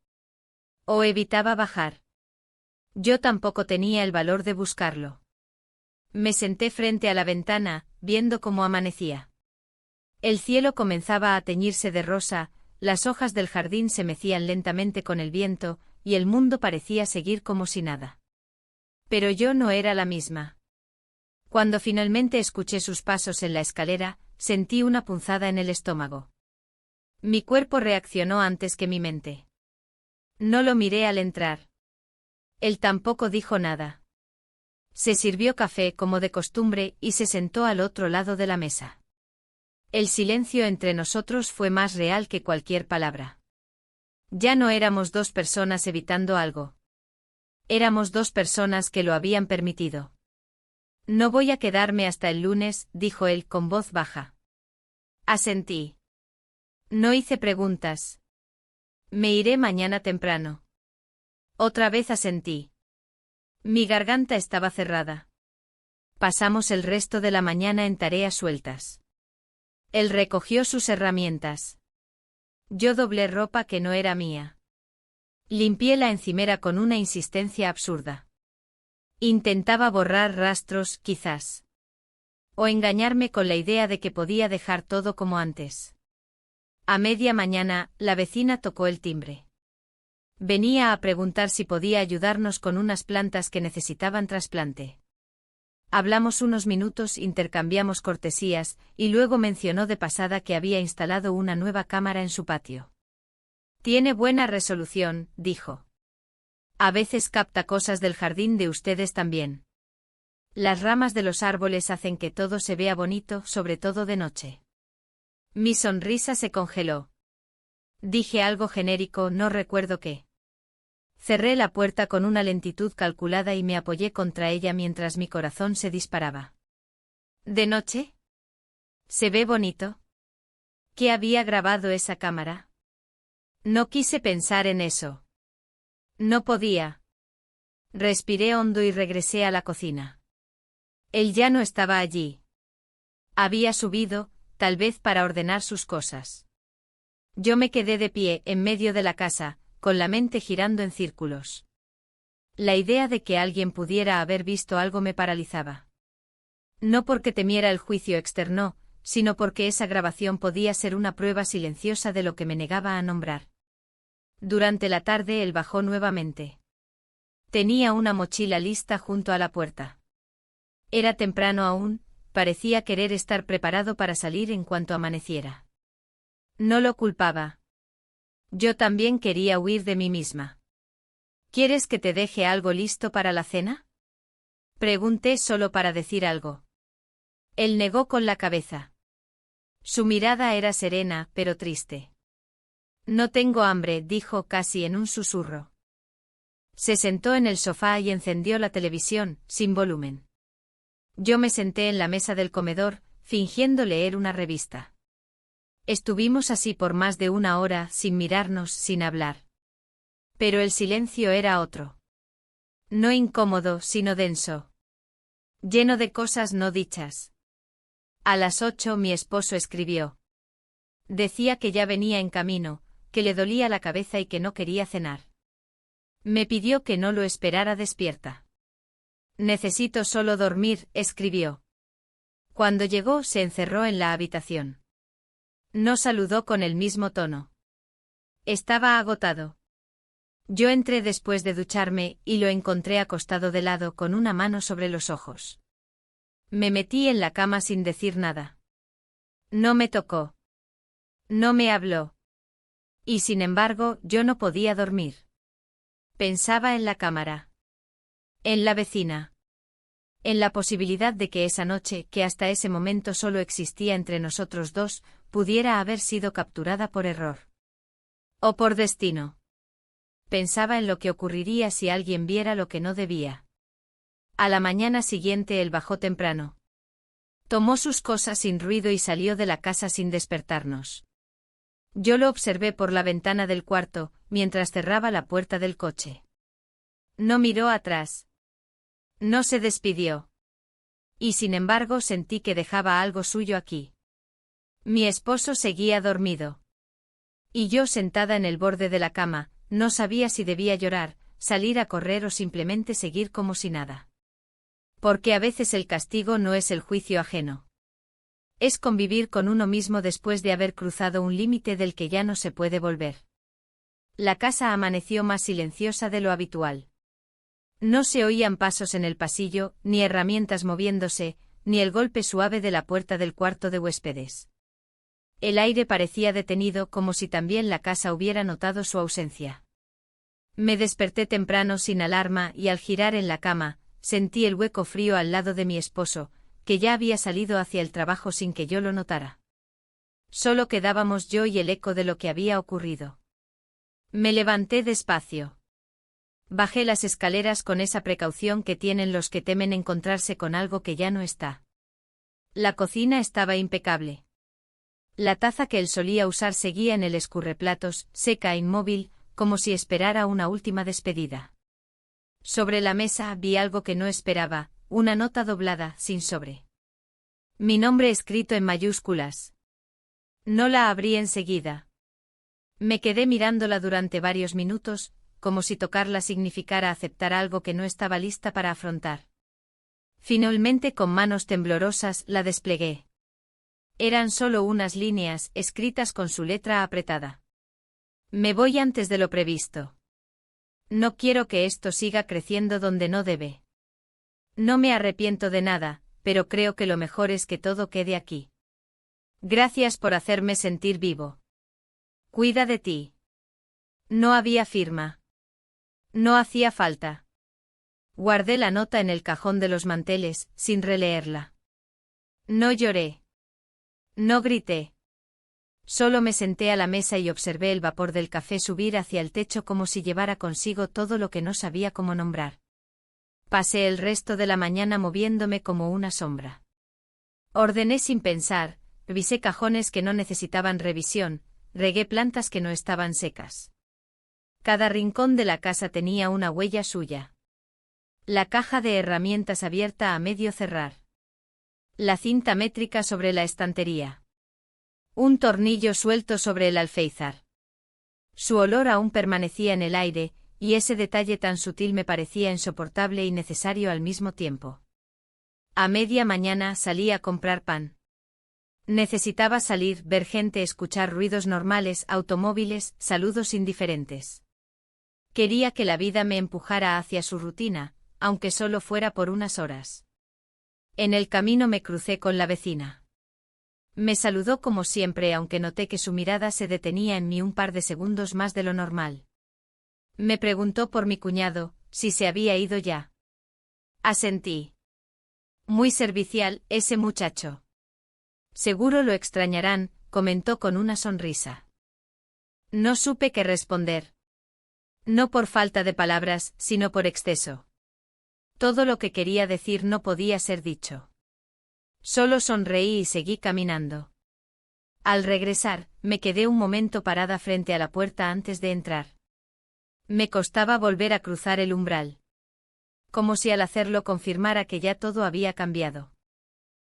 Speaker 1: O evitaba bajar. Yo tampoco tenía el valor de buscarlo. Me senté frente a la ventana, viendo cómo amanecía. El cielo comenzaba a teñirse de rosa, las hojas del jardín se mecían lentamente con el viento, y el mundo parecía seguir como si nada. Pero yo no era la misma. Cuando finalmente escuché sus pasos en la escalera, sentí una punzada en el estómago. Mi cuerpo reaccionó antes que mi mente. No lo miré al entrar. Él tampoco dijo nada. Se sirvió café como de costumbre y se sentó al otro lado de la mesa. El silencio entre nosotros fue más real que cualquier palabra. Ya no éramos dos personas evitando algo. Éramos dos personas que lo habían permitido. No voy a quedarme hasta el lunes, dijo él con voz baja. Asentí. No hice preguntas. Me iré mañana temprano. Otra vez asentí. Mi garganta estaba cerrada. Pasamos el resto de la mañana en tareas sueltas. Él recogió sus herramientas. Yo doblé ropa que no era mía. Limpié la encimera con una insistencia absurda. Intentaba borrar rastros, quizás. O engañarme con la idea de que podía dejar todo como antes. A media mañana, la vecina tocó el timbre. Venía a preguntar si podía ayudarnos con unas plantas que necesitaban trasplante. Hablamos unos minutos, intercambiamos cortesías, y luego mencionó de pasada que había instalado una nueva cámara en su patio. Tiene buena resolución, dijo. A veces capta cosas del jardín de ustedes también. Las ramas de los árboles hacen que todo se vea bonito, sobre todo de noche. Mi sonrisa se congeló. Dije algo genérico, no recuerdo qué. Cerré la puerta con una lentitud calculada y me apoyé contra ella mientras mi corazón se disparaba. ¿De noche? ¿Se ve bonito? ¿Qué había grabado esa cámara? No quise pensar en eso. No podía. Respiré hondo y regresé a la cocina. Él ya no estaba allí. Había subido, tal vez para ordenar sus cosas. Yo me quedé de pie en medio de la casa, con la mente girando en círculos. La idea de que alguien pudiera haber visto algo me paralizaba. No porque temiera el juicio externo, sino porque esa grabación podía ser una prueba silenciosa de lo que me negaba a nombrar. Durante la tarde él bajó nuevamente. Tenía una mochila lista junto a la puerta. Era temprano aún, parecía querer estar preparado para salir en cuanto amaneciera. No lo culpaba. Yo también quería huir de mí misma. ¿Quieres que te deje algo listo para la cena? Pregunté solo para decir algo. Él negó con la cabeza. Su mirada era serena, pero triste. No tengo hambre, dijo casi en un susurro. Se sentó en el sofá y encendió la televisión, sin volumen. Yo me senté en la mesa del comedor, fingiendo leer una revista. Estuvimos así por más de una hora, sin mirarnos, sin hablar. Pero el silencio era otro. No incómodo, sino denso. Lleno de cosas no dichas. A las 8 mi esposo escribió. Decía que ya venía en camino, que le dolía la cabeza y que no quería cenar. Me pidió que no lo esperara despierta. Necesito solo dormir, escribió. Cuando llegó se encerró en la habitación. No saludó con el mismo tono. Estaba agotado. Yo entré después de ducharme y lo encontré acostado de lado con una mano sobre los ojos. Me metí en la cama sin decir nada. No me tocó. No me habló. Y sin embargo, yo no podía dormir. Pensaba en la cámara. En la vecina. En la posibilidad de que esa noche, que hasta ese momento solo existía entre nosotros dos, pudiera haber sido capturada por error. O por destino. Pensaba en lo que ocurriría si alguien viera lo que no debía. A la mañana siguiente él bajó temprano. Tomó sus cosas sin ruido y salió de la casa sin despertarnos. Yo lo observé por la ventana del cuarto, mientras cerraba la puerta del coche. No miró atrás. No se despidió. Y sin embargo sentí que dejaba algo suyo aquí. Mi esposo seguía dormido. Y yo sentada en el borde de la cama, no sabía si debía llorar, salir a correr o simplemente seguir como si nada. Porque a veces el castigo no es el juicio ajeno. Es convivir con uno mismo después de haber cruzado un límite del que ya no se puede volver. La casa amaneció más silenciosa de lo habitual. No se oían pasos en el pasillo, ni herramientas moviéndose, ni el golpe suave de la puerta del cuarto de huéspedes. El aire parecía detenido como si también la casa hubiera notado su ausencia. Me desperté temprano sin alarma y al girar en la cama, sentí el hueco frío al lado de mi esposo, que ya había salido hacia el trabajo sin que yo lo notara. Solo quedábamos yo y el eco de lo que había ocurrido. Me levanté despacio. Bajé las escaleras con esa precaución que tienen los que temen encontrarse con algo que ya no está. La cocina estaba impecable. La taza que él solía usar seguía en el escurreplatos, seca e inmóvil, como si esperara una última despedida. Sobre la mesa vi algo que no esperaba, una nota doblada, sin sobre. Mi nombre escrito en mayúsculas. No la abrí enseguida. Me quedé mirándola durante varios minutos, como si tocarla significara aceptar algo que no estaba lista para afrontar. Finalmente, con manos temblorosas, la desplegué. Eran solo unas líneas, escritas con su letra apretada. Me voy antes de lo previsto. No quiero que esto siga creciendo donde no debe. No me arrepiento de nada, pero creo que lo mejor es que todo quede aquí. Gracias por hacerme sentir vivo. Cuida de ti. No había firma. No hacía falta. Guardé la nota en el cajón de los manteles, sin releerla. No lloré. No grité. Solo me senté a la mesa y observé el vapor del café subir hacia el techo como si llevara consigo todo lo que no sabía cómo nombrar. Pasé el resto de la mañana moviéndome como una sombra. Ordené sin pensar, revisé cajones que no necesitaban revisión, regué plantas que no estaban secas. Cada rincón de la casa tenía una huella suya. La caja de herramientas abierta a medio cerrar. La cinta métrica sobre la estantería. Un tornillo suelto sobre el alféizar. Su olor aún permanecía en el aire, y ese detalle tan sutil me parecía insoportable y necesario al mismo tiempo. A media mañana salí a comprar pan. Necesitaba salir, ver gente, escuchar ruidos normales, automóviles, saludos indiferentes. Quería que la vida me empujara hacia su rutina, aunque solo fuera por unas horas. En el camino me crucé con la vecina. Me saludó como siempre, aunque noté que su mirada se detenía en mí un par de segundos más de lo normal. Me preguntó por mi cuñado, si se había ido ya. Asentí. Muy servicial, ese muchacho. Seguro lo extrañarán, comentó con una sonrisa. No supe qué responder. No por falta de palabras, sino por exceso. Todo lo que quería decir no podía ser dicho. Solo sonreí y seguí caminando. Al regresar, me quedé un momento parada frente a la puerta antes de entrar. Me costaba volver a cruzar el umbral. Como si al hacerlo confirmara que ya todo había cambiado.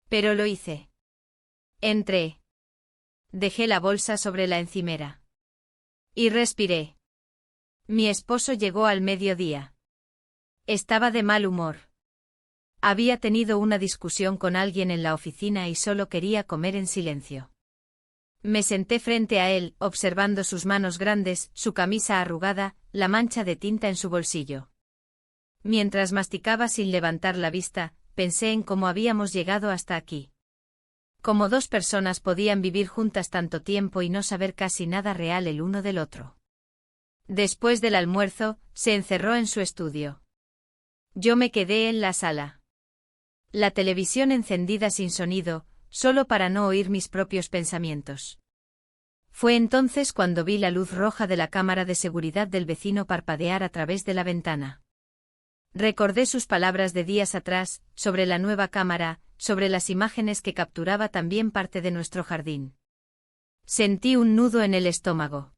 Speaker 1: Pero lo hice. Entré. Dejé la bolsa sobre la encimera. Y respiré. Mi esposo llegó al mediodía. Estaba de mal humor. Había tenido una discusión con alguien en la oficina y solo quería comer en silencio. Me senté frente a él, observando sus manos grandes, su camisa arrugada, la mancha de tinta en su bolsillo. Mientras masticaba sin levantar la vista, pensé en cómo habíamos llegado hasta aquí. Cómo dos personas podían vivir juntas tanto tiempo y no saber casi nada real el uno del otro. Después del almuerzo, se encerró en su estudio. Yo me quedé en la sala. La televisión encendida sin sonido, solo para no oír mis propios pensamientos. Fue entonces cuando vi la luz roja de la cámara de seguridad del vecino parpadear a través de la ventana. Recordé sus palabras de días atrás, sobre la nueva cámara, sobre las imágenes que capturaba también parte de nuestro jardín. Sentí un nudo en el estómago.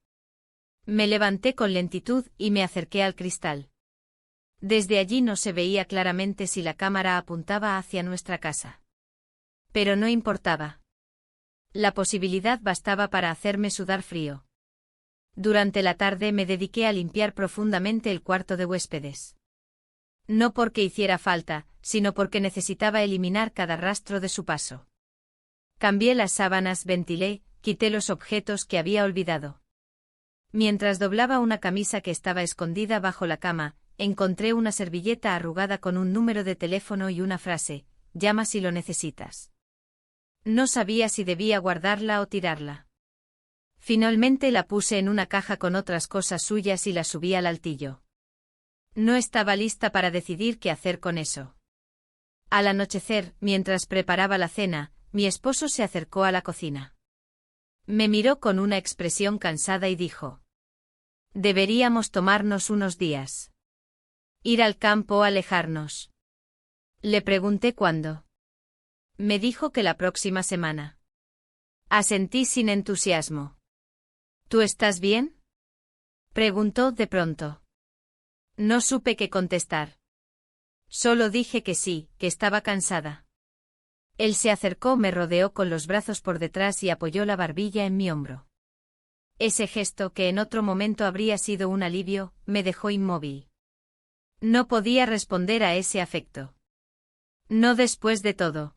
Speaker 1: Me levanté con lentitud y me acerqué al cristal. Desde allí no se veía claramente si la cámara apuntaba hacia nuestra casa. Pero no importaba. La posibilidad bastaba para hacerme sudar frío. Durante la tarde me dediqué a limpiar profundamente el cuarto de huéspedes. No porque hiciera falta, sino porque necesitaba eliminar cada rastro de su paso. Cambié las sábanas, ventilé, quité los objetos que había olvidado. Mientras doblaba una camisa que estaba escondida bajo la cama, encontré una servilleta arrugada con un número de teléfono y una frase: llama si lo necesitas. No sabía si debía guardarla o tirarla. Finalmente la puse en una caja con otras cosas suyas y la subí al altillo. No estaba lista para decidir qué hacer con eso. Al anochecer, mientras preparaba la cena, mi esposo se acercó a la cocina. Me miró con una expresión cansada y dijo: deberíamos tomarnos unos días. Ir al campo o alejarnos. Le pregunté cuándo. Me dijo que la próxima semana. Asentí sin entusiasmo. ¿Tú estás bien?, preguntó de pronto. No supe qué contestar. Solo dije que sí, que estaba cansada. Él se acercó, me rodeó con los brazos por detrás y apoyó la barbilla en mi hombro. Ese gesto, que en otro momento habría sido un alivio, me dejó inmóvil. No podía responder a ese afecto. No después de todo.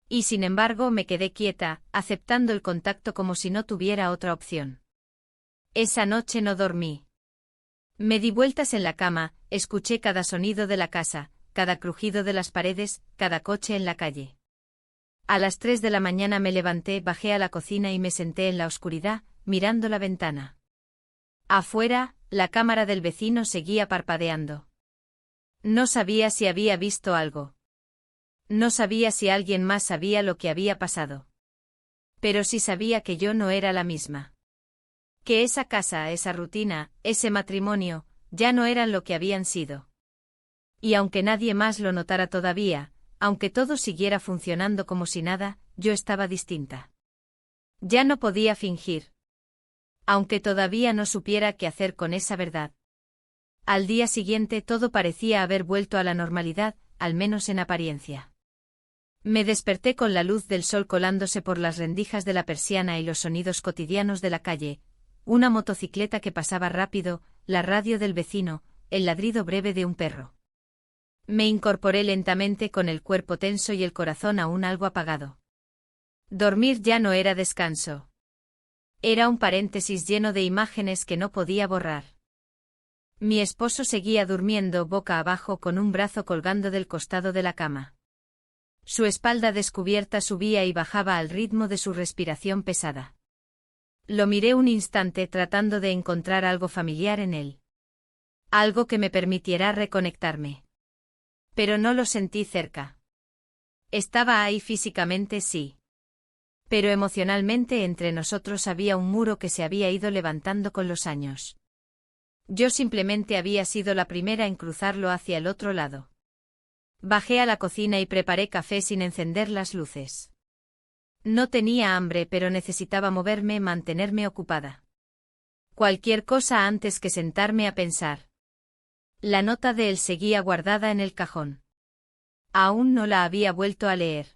Speaker 1: Y sin embargo me quedé quieta, aceptando el contacto como si no tuviera otra opción. Esa noche no dormí. Me di vueltas en la cama, escuché cada sonido de la casa, cada crujido de las paredes, cada coche en la calle. A las 3 de la mañana me levanté, bajé a la cocina y me senté en la oscuridad, mirando la ventana. Afuera, la cámara del vecino seguía parpadeando. No sabía si había visto algo. No sabía si alguien más sabía lo que había pasado. Pero sí sabía que yo no era la misma. Que esa casa, esa rutina, ese matrimonio, ya no eran lo que habían sido. Y aunque nadie más lo notara todavía, aunque todo siguiera funcionando como si nada, yo estaba distinta. Ya no podía fingir. Aunque todavía no supiera qué hacer con esa verdad. Al día siguiente todo parecía haber vuelto a la normalidad, al menos en apariencia. Me desperté con la luz del sol colándose por las rendijas de la persiana y los sonidos cotidianos de la calle, una motocicleta que pasaba rápido, la radio del vecino, el ladrido breve de un perro. Me incorporé lentamente con el cuerpo tenso y el corazón aún algo apagado. Dormir ya no era descanso. Era un paréntesis lleno de imágenes que no podía borrar. Mi esposo seguía durmiendo boca abajo con un brazo colgando del costado de la cama. Su espalda descubierta subía y bajaba al ritmo de su respiración pesada. Lo miré un instante tratando de encontrar algo familiar en él. Algo que me permitiera reconectarme. Pero no lo sentí cerca. Estaba ahí físicamente, sí. Pero emocionalmente entre nosotros había un muro que se había ido levantando con los años. Yo simplemente había sido la primera en cruzarlo hacia el otro lado. Bajé a la cocina y preparé café sin encender las luces. No tenía hambre, pero necesitaba moverme, mantenerme ocupada. Cualquier cosa antes que sentarme a pensar. La nota de él seguía guardada en el cajón. Aún no la había vuelto a leer.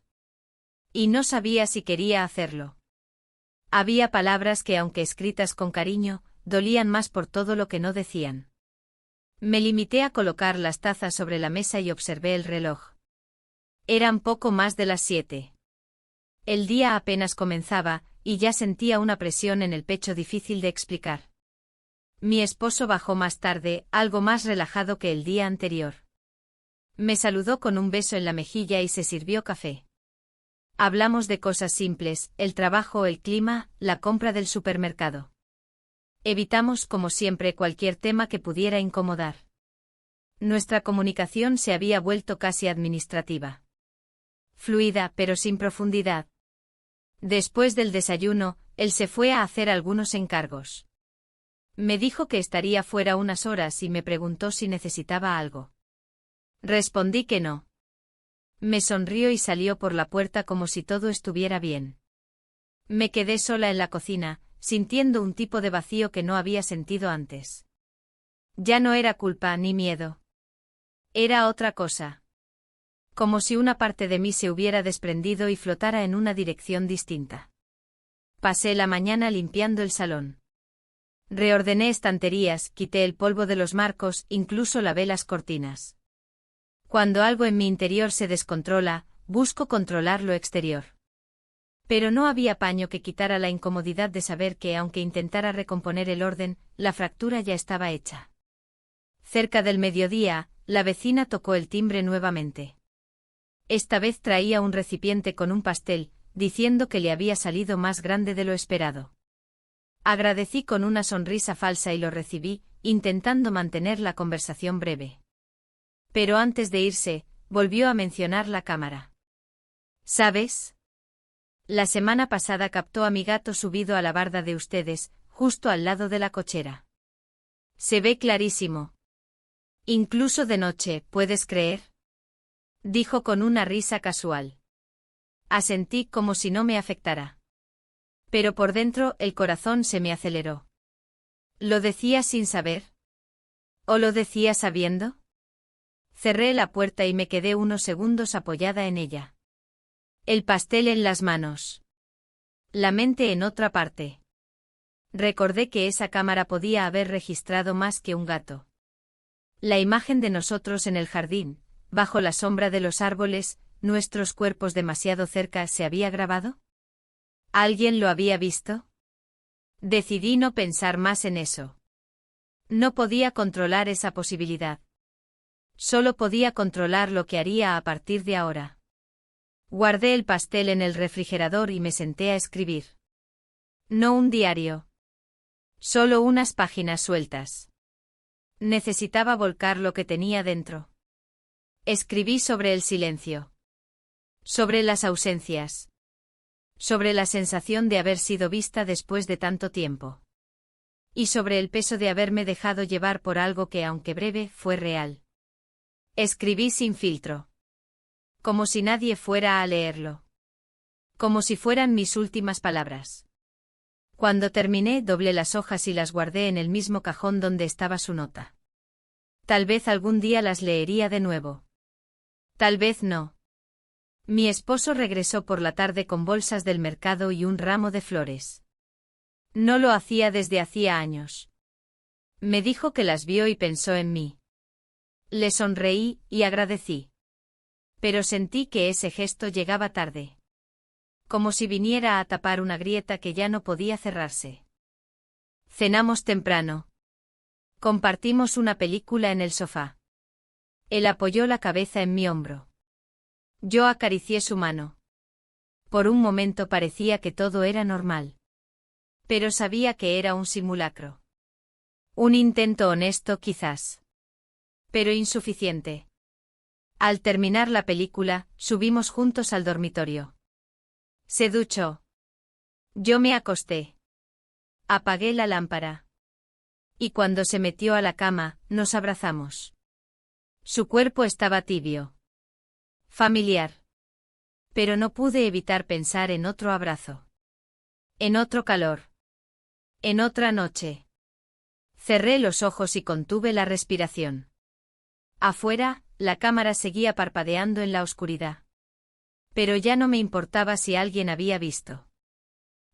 Speaker 1: Y no sabía si quería hacerlo. Había palabras que, aunque escritas con cariño, dolían más por todo lo que no decían. Me limité a colocar las tazas sobre la mesa y observé el reloj. Eran poco más de las 7. El día apenas comenzaba, y ya sentía una presión en el pecho difícil de explicar. Mi esposo bajó más tarde, algo más relajado que el día anterior. Me saludó con un beso en la mejilla y se sirvió café. Hablamos de cosas simples, el trabajo, el clima, la compra del supermercado. Evitamos, como siempre, cualquier tema que pudiera incomodar. Nuestra comunicación se había vuelto casi administrativa. Fluida, pero sin profundidad. Después del desayuno, él se fue a hacer algunos encargos. Me dijo que estaría fuera unas horas y me preguntó si necesitaba algo. Respondí que no. Me sonrió y salió por la puerta como si todo estuviera bien. Me quedé sola en la cocina, sintiendo un tipo de vacío que no había sentido antes. Ya no era culpa ni miedo. Era otra cosa. Como si una parte de mí se hubiera desprendido y flotara en una dirección distinta. Pasé la mañana limpiando el salón. Reordené estanterías, quité el polvo de los marcos, incluso lavé las cortinas. Cuando algo en mi interior se descontrola, busco controlar lo exterior. Pero no había paño que quitara la incomodidad de saber que, aunque intentara recomponer el orden, la fractura ya estaba hecha. Cerca del mediodía, la vecina tocó el timbre nuevamente. Esta vez traía un recipiente con un pastel, diciendo que le había salido más grande de lo esperado. Agradecí con una sonrisa falsa y lo recibí, intentando mantener la conversación breve. Pero antes de irse, volvió a mencionar la cámara. ¿Sabes? La semana pasada captó a mi gato subido a la barda de ustedes, justo al lado de la cochera. Se ve clarísimo. Incluso de noche, ¿puedes creer? Dijo con una risa casual. Asentí como si no me afectara. Pero por dentro el corazón se me aceleró. ¿Lo decía sin saber? ¿O lo decía sabiendo? Cerré la puerta y me quedé unos segundos apoyada en ella. El pastel en las manos. La mente en otra parte. Recordé que esa cámara podía haber registrado más que un gato. La imagen de nosotros en el jardín, bajo la sombra de los árboles, nuestros cuerpos demasiado cerca, ¿se había grabado? ¿Alguien lo había visto? Decidí no pensar más en eso. No podía controlar esa posibilidad. Solo podía controlar lo que haría a partir de ahora. Guardé el pastel en el refrigerador y me senté a escribir. No un diario. Solo unas páginas sueltas. Necesitaba volcar lo que tenía dentro. Escribí sobre el silencio. Sobre las ausencias. Sobre la sensación de haber sido vista después de tanto tiempo. Y sobre el peso de haberme dejado llevar por algo que, aunque breve, fue real. Escribí sin filtro. Como si nadie fuera a leerlo. Como si fueran mis últimas palabras. Cuando terminé, doblé las hojas y las guardé en el mismo cajón donde estaba su nota. Tal vez algún día las leería de nuevo. Tal vez no. Mi esposo regresó por la tarde con bolsas del mercado y un ramo de flores. No lo hacía desde hacía años. Me dijo que las vio y pensó en mí. Le sonreí y agradecí. Pero sentí que ese gesto llegaba tarde. Como si viniera a tapar una grieta que ya no podía cerrarse. Cenamos temprano. Compartimos una película en el sofá. Él apoyó la cabeza en mi hombro. Yo acaricié su mano. Por un momento parecía que todo era normal. Pero sabía que era un simulacro. Un intento honesto quizás. Pero insuficiente. Al terminar la película, subimos juntos al dormitorio. Se duchó. Yo me acosté. Apagué la lámpara. Y cuando se metió a la cama, nos abrazamos. Su cuerpo estaba tibio. Familiar. Pero no pude evitar pensar en otro abrazo. En otro calor. En otra noche. Cerré los ojos y contuve la respiración. Afuera, la cámara seguía parpadeando en la oscuridad. Pero ya no me importaba si alguien había visto.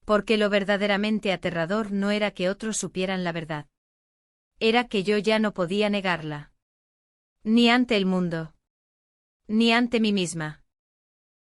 Speaker 1: Porque lo verdaderamente aterrador no era que otros supieran la verdad. Era que yo ya no podía negarla. Ni ante el mundo. Ni ante mí misma.